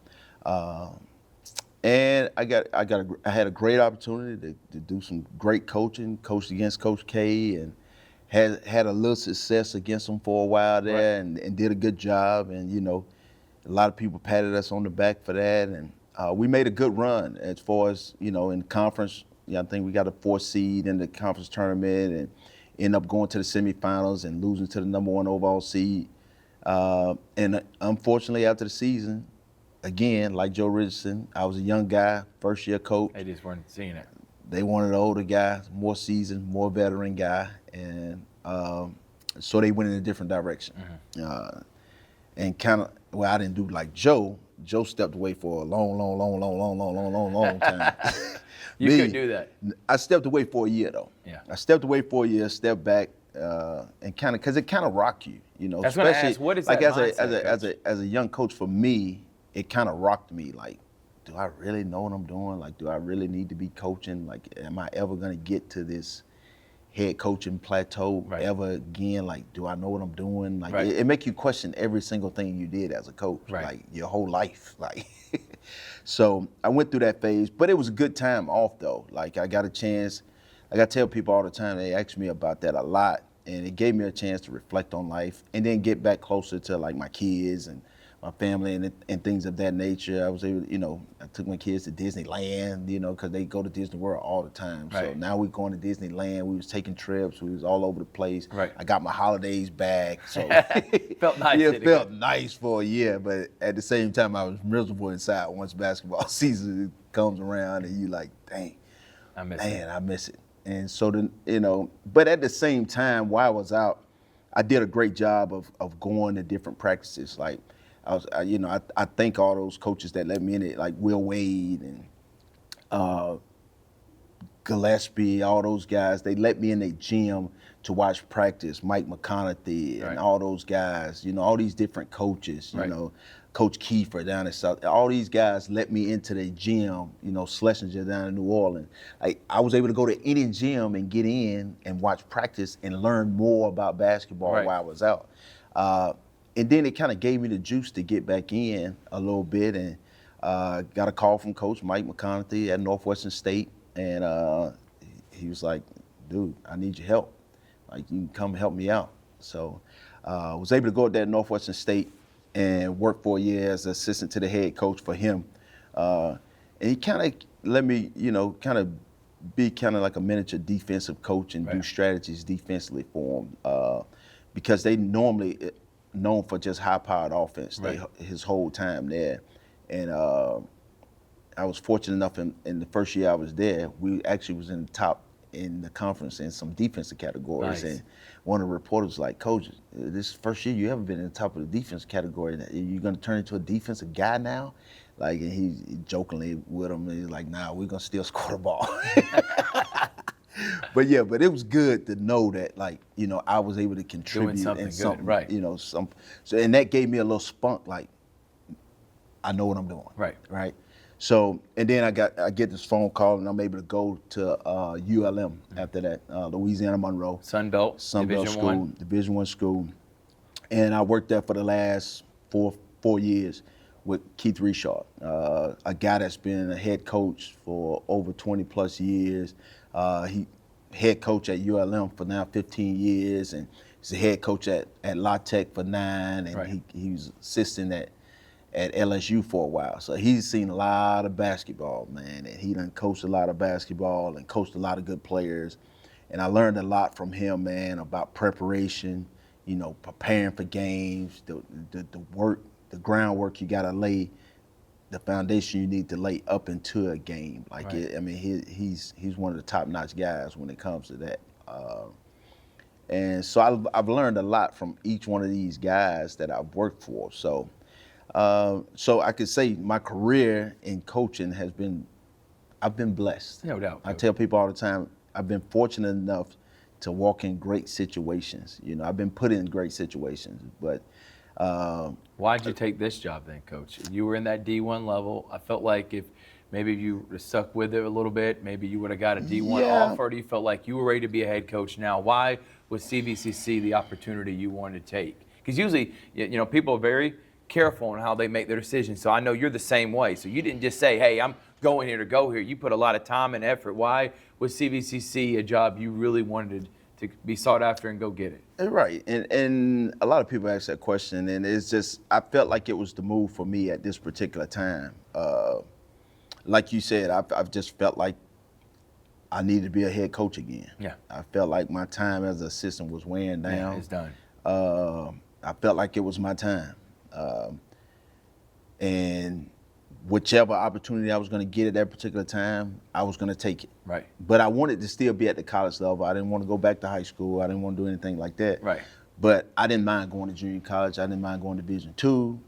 and I had a great opportunity to do some great coaching. Coached against Coach K, and had a little success against him for a while there, and did a good job. And you know, a lot of people patted us on the back for that, and we made a good run as far as, you know, in the conference. Yeah, I think we got a 4th seed in the conference tournament, and end up going to the semifinals and losing to the #1 overall seed. And unfortunately, after the season, again, like Joe Richardson, I was a young guy, first year coach. They just weren't seeing it. They wanted an older guy, more seasoned, more veteran guy, and so they went in a different direction. And kind of, well, I didn't do like Joe. Joe stepped away for a long time. You couldn't do that. I stepped away for a year though. I stepped away for a year, stepped back, and kind of, because it kind of rocked you, you know. That's what I asked. What is that mindset, as a young coach, for me, it kind of rocked me. Like, do I really know what I'm doing? Like, do I really need to be coaching? Like, am I ever gonna get to this head coaching plateau ever again? Like, do I know what I'm doing? Like, it make you question every single thing you did as a coach, like your whole life. Like, so I went through that phase, but it was a good time off though. Like, I got a chance. Like, I tell people all the time, they ask me about that a lot, and it gave me a chance to reflect on life and then get back closer to like my kids and my family and things of that nature. I was able, you know, I took my kids to Disneyland, you know, because they go to Disney World all the time. So now we're going to Disneyland. We was taking trips. We was all over the place. I got my holidays back. So felt nice. Yeah, it felt nice for a year, but at the same time, I was miserable inside once basketball season comes around, and you like, dang, I miss it. And so then, you know, but at the same time, while I was out, I did a great job of going to different practices. Like, I thank all those coaches that let me in it, like Will Wade and Gillespie, all those guys. They let me in their gym to watch practice. Mike McConaughey and all those guys, you know, all these different coaches, you know, Coach Kiefer down in South. All these guys let me into their gym, you know, Schlesinger down in New Orleans. I was able to go to any gym and get in and watch practice and learn more about basketball while I was out. And then it kind of gave me the juice to get back in a little bit, and got a call from Coach Mike McConaughey at Northwestern State, and he was like, dude, I need your help. Like, you can come help me out. So I was able to go to Northwestern State and work for a year as assistant to the head coach for him. And he kind of let me, you know, kind of be kind of like a miniature defensive coach and do strategies defensively for him, because they normally known for just high-powered offense his whole time there. And I was fortunate enough in the first year I was there, we actually was in the top in the conference in some defensive categories. And one of the reporters was like, Coach, this first year you ever been in the top of the defense category. You're going to turn into a defensive guy now? Like, and he jokingly with him, he's like, nah, we're going to still score the ball. But it was good to know that, like, you know, I was able to contribute in something, you know, so, and that gave me a little spunk, like, I know what I'm doing, right? So, and then I get this phone call, and I'm able to go to ULM after that, Louisiana Monroe. Sun Belt, Division School, I. Division I school. And I worked there for the last four years with Keith Richard, a guy that's been a head coach for over 20 plus years. He head coach at ULM for now 15 years, and he's a head coach at La Tech for 9, and Right. he was assistant at LSU for a while. So he's seen a lot of basketball, man, and he done coached a lot of basketball and coached a lot of good players. And I learned a lot from him, man, about preparation, preparing for games, the work, the groundwork you gotta lay, the foundation you need to lay up into a game. Like, Right. he's one of the top-notch guys when it comes to that. And so I've learned a lot from each one of these guys that I've worked for. So I could say my career in coaching I've been blessed. No doubt, I Coach. tell people all the time, I've been fortunate enough to walk in great situations. I've been put in great situations, but Why'd you take this job then, Coach? You were in that D1 level. I felt like if maybe you would have stuck with it a little bit, maybe you would have got a D1 Yeah. offer. Do you felt like you were ready to be a head coach now? Why was CVCC the opportunity you wanted to take? Because usually, people are very careful on how they make their decisions. So I know you're the same way. So you didn't just say, hey, I'm going here to go here. You put a lot of time and effort. Why was CVCC a job you really wanted to be sought after and go get it? Right, and a lot of people ask that question, and it's just, I felt like it was the move for me at this particular time. Like you said, I've just felt like I needed to be a head coach again. Yeah. I felt like my time as an assistant was wearing down. Yeah, it's done. I felt like it was my time. And whichever opportunity I was going to get at that particular time, I was going to take it. Right. But I wanted to still be at the college level. I didn't want to go back to high school. I didn't want to do anything like that. Right. But I didn't mind going to junior college. I didn't mind going to Division II,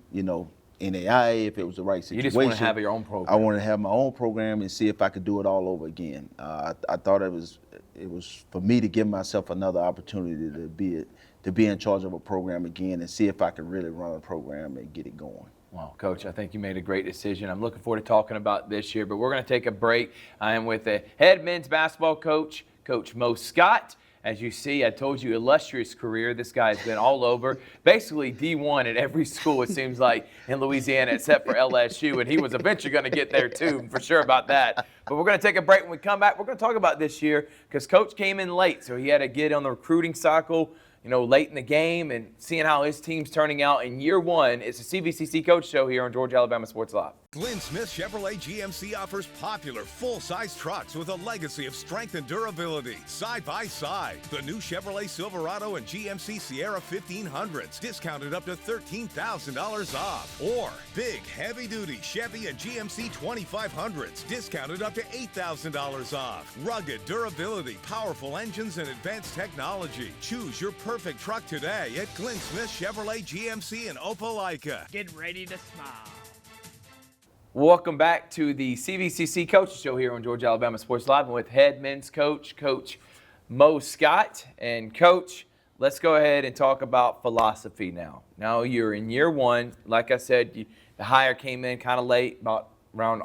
NAI, if it was the right situation. You just want to have your own program. I wanted to have my own program and see if I could do it all over again. I thought it was for me to give myself another opportunity to be in charge of a program again and see if I could really run a program and get it going. Wow, Coach, I think you made a great decision. I'm looking forward to talking about this year, but we're going to take a break. I am with the head men's basketball coach, Coach Mo Scott. As you see, I told you, illustrious career. This guy's been all over, basically D1 at every school, it seems like, in Louisiana, except for LSU, and he was eventually going to get there too, for sure about that. But we're going to take a break. When we come back, we're going to talk about this year because Coach came in late, so he had to get on the recruiting cycle, late in the game and seeing how his team's turning out in year one. It's a CVCC Coach Show here on Georgia Alabama Sports Live. Glenn Smith Chevrolet GMC offers popular full-size trucks with a legacy of strength and durability. Side by side, the new Chevrolet Silverado and GMC Sierra 1500s, discounted up to $13,000 off. Or big, heavy-duty Chevy and GMC 2500s, discounted up to $8,000 off. Rugged durability, powerful engines, and advanced technology. Choose your perfect truck today at Glenn Smith Chevrolet GMC in Opelika. Get ready to smile. Welcome back to the CVCC Coach Show here on Georgia Alabama Sports Live with head men's coach, Coach Mo Scott. And Coach, let's go ahead and talk about philosophy now. Now you're in year one. Like I said, the hire came in kind of late, about around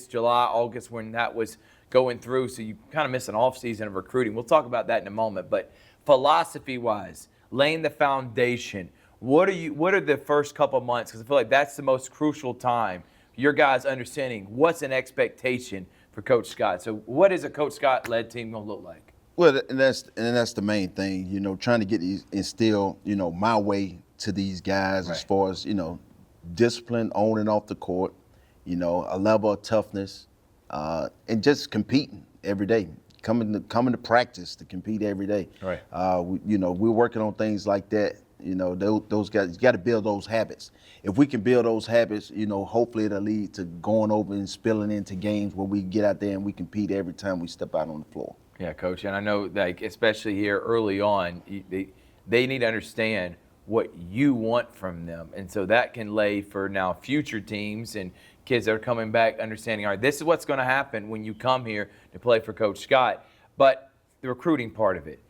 July, August, when that was going through. So you kind of missed an off season of recruiting. We'll talk about that in a moment. But philosophy-wise, laying the foundation, what are the first couple of months? Because I feel like that's the most crucial time. Your guys understanding what's an expectation for Coach Scott. So what is a Coach Scott-led team going to look like? Well, and that's the main thing, trying to instill, my way to these guys as far as, discipline on and off the court, a level of toughness, and just competing every day. Coming to practice to compete every day. Right. We're working on things like that. Those guys, you got to build those habits. If we can build those habits, hopefully it'll lead to going over and spilling into games where we get out there and we compete every time we step out on the floor. Yeah, Coach, and I know, especially here early on, they need to understand what you want from them, and so that can lay for now future teams and kids that are coming back understanding, all right, this is what's going to happen when you come here to play for Coach Scott. But the recruiting part of it,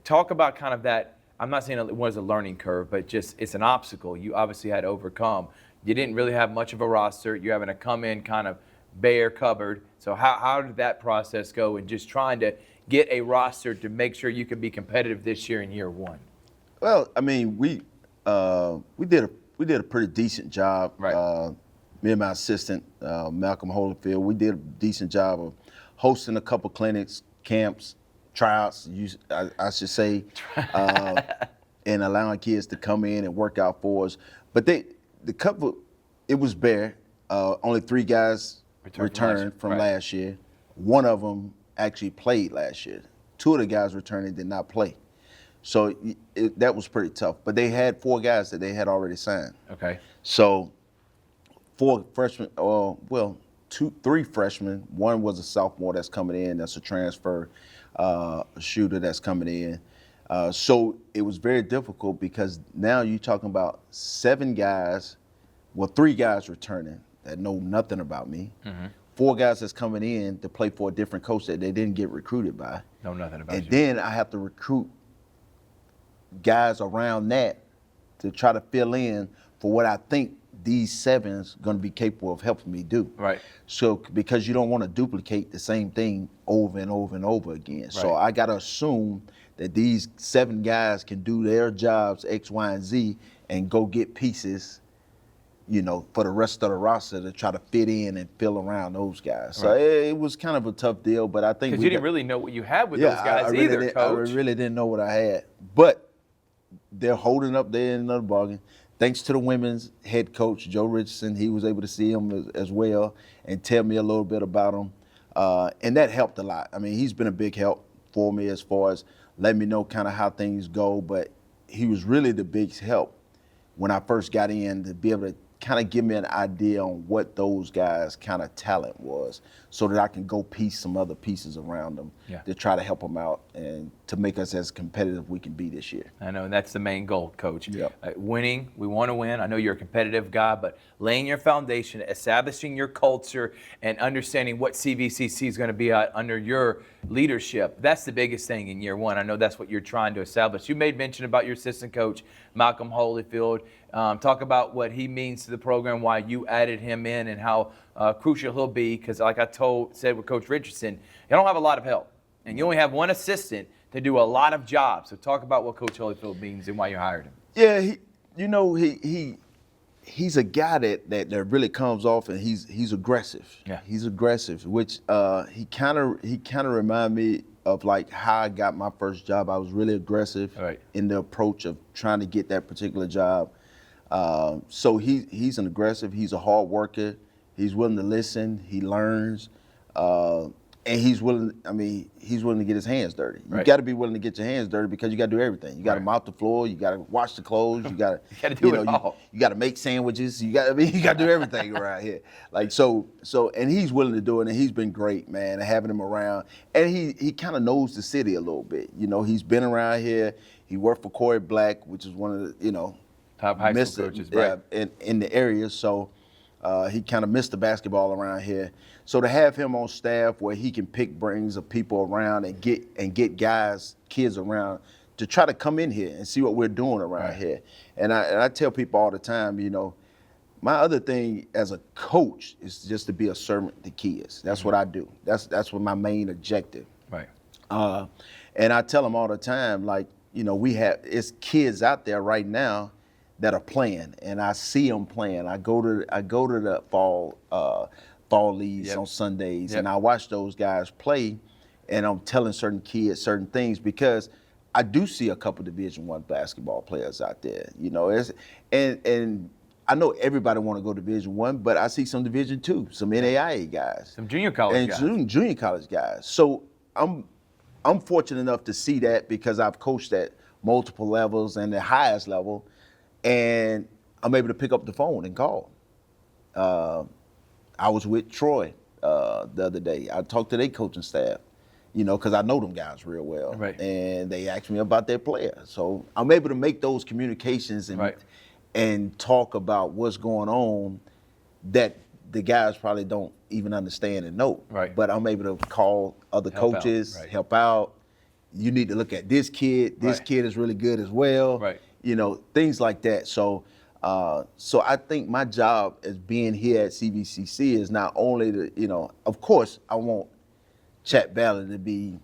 talk about kind of that. I'm not saying it was a learning curve, but just it's an obstacle you obviously had to overcome You didn't really have much of a roster. You're having to come in kind of bare cupboard. So how did that process go in just trying to get a roster to make sure you can be competitive this year in year one? Well, I mean, we did a pretty decent job. Right. Me and my assistant, Malcolm Holyfield, we did a decent job of hosting a couple clinics, camps, tryouts, I should say, and allowing kids to come in and work out for us. But it was bare. Only 3 guys returned from last year. One of them actually played last year. 2 of the guys returning did not play. So that was pretty tough. But they had 4 guys that they had already signed. Okay. So 4 freshmen, 3 freshmen. One was a sophomore that's coming in. That's a transfer shooter that's coming in. So it was very difficult because now you're talking about 7 guys, 3 guys returning that know nothing about me. Mm-hmm. 4 guys that's coming in to play for a different coach that they didn't get recruited by. Know nothing about you. And then I have to recruit guys around that to try to fill in for what I think these 7's going to be capable of helping me do. Right. So because you don't want to duplicate the same thing over and over and over again. Right. So I got to assume that these 7 guys can do their jobs X, Y, and Z and go get pieces, for the rest of the roster to try to fit in and fill around those guys. So it was kind of a tough deal, but I think because you didn't really know what you had with those guys either, Coach. I really didn't know what I had. But they're holding up their end of the bargain. Thanks to the women's head coach, Joe Richardson, he was able to see him as well and tell me a little bit about him. And that helped a lot. I mean, he's been a big help for me as far as letting me know kind of how things go. But he was really the big help when I first got in to be able to kind of give me an idea on what those guys' kind of talent was so that I can go piece some other pieces around them to try to help them out and to make us as competitive we can be this year. I know, and that's the main goal, Coach. Yep. Winning, we want to win. I know you're a competitive guy, but laying your foundation, establishing your culture, and understanding what CVCC is going to be under your leadership, that's the biggest thing in year one. I know that's what you're trying to establish. You made mention about your assistant coach, Malcolm Holyfield. Talk about what he means to the program, why you added him in, and how crucial he'll be. Because, like I said with Coach Richardson, you don't have a lot of help, and you only have one assistant to do a lot of jobs. So, talk about what Coach Holyfield means and why you hired him. Yeah, he's a guy that really comes off, and he's aggressive. Yeah, he's aggressive, which he kind of remind me of like how I got my first job. I was really aggressive in the approach of trying to get that particular job. So he's an aggressive. He's a hard worker. He's willing to listen. He learns, and he's willing. I mean, he's willing to get his hands dirty. You got to be willing to get your hands dirty because you got to do everything. You got to mop the floor. You got to wash the clothes. You got to do it all. You got to make sandwiches. You got to do everything around here. Like so, and he's willing to do it, and he's been great, man. Having him around, and he kind of knows the city a little bit. He's been around here. He worked for Corey Black, which is one of the top high school coaches, right? In the area, so he kind of missed the basketball around here. So to have him on staff where he can pick brains of people around and get kids around to try to come in here and see what we're doing around here. And I tell people all the time, my other thing as a coach is just to be a servant to kids. That's what I do. That's what my main objective. Right. And I tell them all the time, like, it's kids out there right now that are playing, and I see them playing. I go to the fall leagues on Sundays, and I watch those guys play, and I'm telling certain kids certain things because I do see a couple Division I basketball players out there. And I know everybody want to go Division I, but I see some Division II, some NAIA guys, some junior college guys, and junior college guys. So I'm fortunate enough to see that because I've coached at multiple levels and the highest level. And I'm able to pick up the phone and call. I was with Troy the other day. I talked to their coaching staff, because I know them guys real well. Right. And they asked me about their player. So I'm able to make those communications and talk about what's going on that the guys probably don't even understand and know. Right. But I'm able to call other coaches, help out. You need to look at this kid. This kid is really good as well. Right. Things like that. So So I think my job as being here at CVCC is not only to, of course, I want Chat Valley to be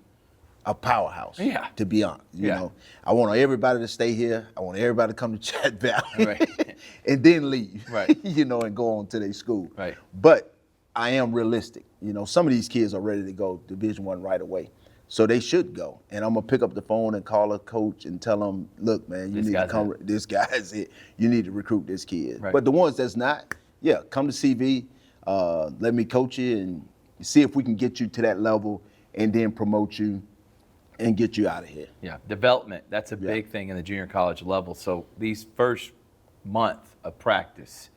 a powerhouse. Yeah. To be honest, I want everybody to stay here. I want everybody to come to Chat Valley, Right. and then leave. Right. And go on to their school. Right. But I am realistic. Some of these kids are ready to go Division I right away. So they should go. And I'm going to pick up the phone and call a coach and tell them, look, man, you need to come. This guy's it. You need to recruit this kid. Right. But the ones that's not, come to CV. Let me coach you and see if we can get you to that level and then promote you and get you out of here. Yeah, development, that's a big thing in the junior college level. So these first month of practice,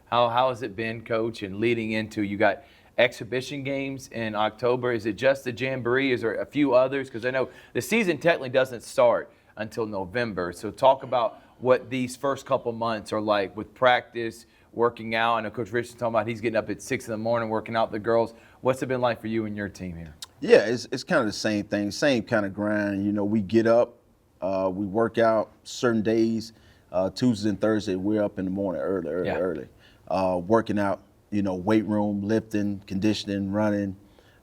how has it been, Coach, and leading into, you got exhibition games in October. Is it just the Jamboree? Is there a few others? Because I know the season technically doesn't start until November. So talk about what these first couple months are like with practice, working out. I know Coach Richard's talking about he's getting up at 6 in the morning working out the girls. What's it been like for you and your team here? Yeah, it's kind of the same thing, same kind of grind. We get up, we work out certain days. Tuesdays and Thursdays, we're up in the morning early. Working out, weight room, lifting, conditioning, running,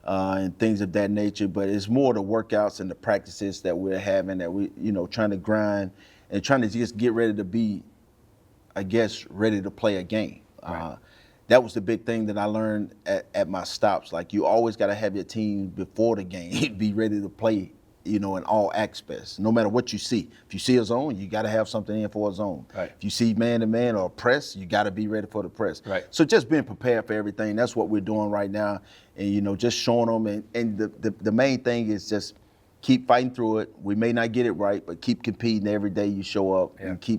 and things of that nature. But it's more the workouts and the practices that we're having that we, trying to grind and trying to just get ready to be, I guess, ready to play a game. Right. That was the big thing that I learned at my stops. Like, you always got to have your team before the game be ready to play, in all aspects, no matter what you see. If you see a zone, you got to have something in for a zone. Right. If you see man-to-man or press, you got to be ready for the press. Right. So just being prepared for everything, that's what we're doing right now. And, just showing them. And the main thing is just keep fighting through it. We may not get it right, but keep competing every day you show up. Yeah.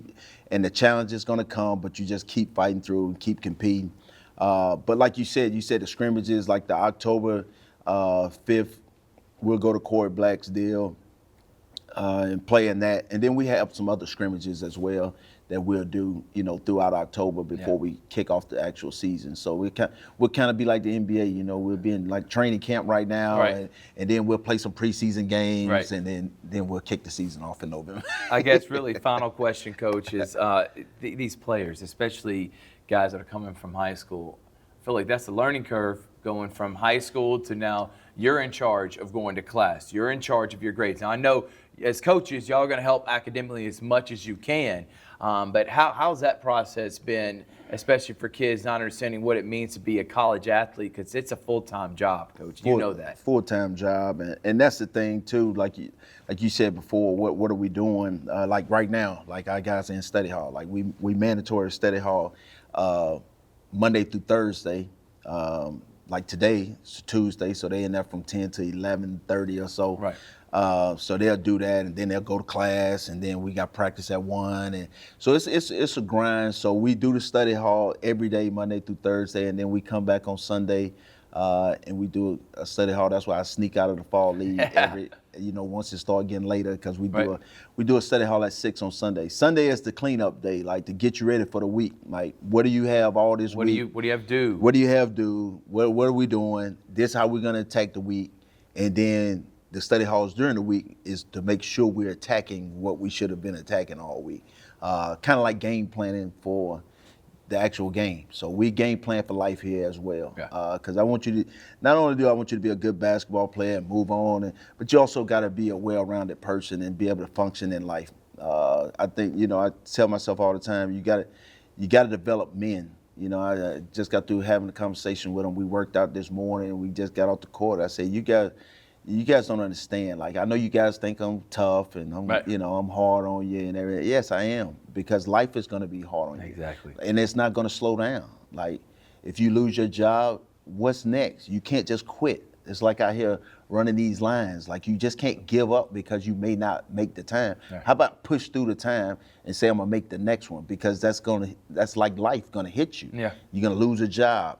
And the challenge is going to come, but you just keep fighting through and keep competing. But like you said the scrimmages, like the October 5th, we'll go to Corey Black's deal and play in that. And then we have some other scrimmages as well that we'll do, throughout October before we kick off the actual season. So we'll kind of be like the NBA, we'll be in like training camp right now, Right. and then we'll play some preseason games, Right. and then we'll kick the season off in November. I guess really final question, Coach, is these players, especially guys that are coming from high school, I feel like that's the learning curve going from high school to now you're in charge of going to class. You're in charge of your grades. Now, I know as coaches, y'all are going to help academically as much as you can, but how's that process been, especially for kids not understanding what it means to be a college athlete, because it's a full-time job, Coach. You know that. Full-time job, and that's the thing too. Like you said before, what are we doing? Like right now, like our guys are in study hall. Like we mandatory study hall Monday through Thursday. Like today, it's Tuesday, so they in there from 10 to 11:30 or so. Right. So they'll do that, and then they'll go to class, and then we got practice at 1, and so it's a grind. So we do the study hall every day, Monday through Thursday, and then we come back on Sunday, and we do a study hall. That's why I sneak out of the fall league once it start getting later, because we do a study hall at 6 on Sunday. Sunday is the cleanup day, like to get you ready for the week. Like, what do you have all this week? What do you have due? What do you have due? What are we doing? This how we're gonna attack the week, and then the study halls during the week is to make sure we're attacking what we should have been attacking all week. Kind of like game planning for the actual game. So we game plan for life here as well. Because I want you to, not only do I want you to be a good basketball player and move on, but you also got to be a well-rounded person and be able to function in life. I think, I tell myself all the time, you got to develop men. I just got through having a conversation with them. We worked out this morning, and we just got off the court. I said, you guys don't understand. Like, I know you guys think I'm tough and I'm, Right. I'm hard on you and everything. Yes, I am, because life is going to be hard on you. Exactly. And it's not going to slow down. Like, if you lose your job, what's next? You can't just quit. It's like out here running these lines. Like, you just can't give up because you may not make the time. Right. How about push through the time and say, I'm going to make the next one? Because that's like life going to hit you. Yeah. You're going to lose a job,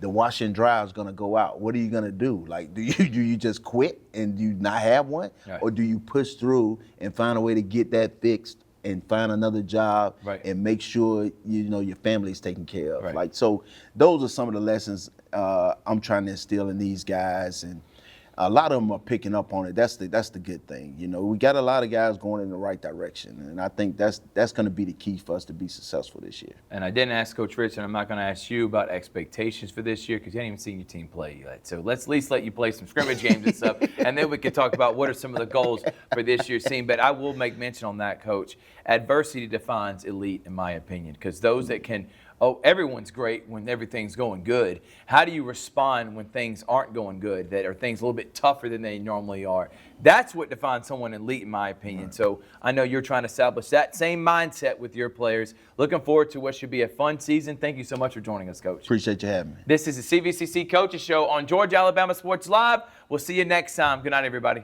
the wash and dry is gonna go out. What are you gonna do? Like, do you just quit and you not have one, Right. or do you push through and find a way to get that fixed and find another job, Right. and make sure your family's taken care of? Right. Like, so those are some of the lessons I'm trying to instill in these guys, and a lot of them are picking up on it. That's the good thing. You know, we got a lot of guys going in the right direction, and I think that's going to be the key for us to be successful this year. And I didn't ask Coach Rich, and I'm not going to ask you about expectations for this year because you haven't even seen your team play yet. So let's at least let you play some scrimmage games and stuff, and then we can talk about what are some of the goals for this year's team. But I will make mention on that, Coach. Adversity defines elite, in my opinion, because those that can – everyone's great when everything's going good. How do you respond when things aren't going good, that are things a little bit tougher than they normally are? That's what defines someone elite, in my opinion. Right. So I know you're trying to establish that same mindset with your players. Looking forward to what should be a fun season. Thank you so much for joining us, Coach. Appreciate you having me. This is the CVCC Coaches Show on Georgia Alabama Sports Live. We'll see you next time. Good night, everybody.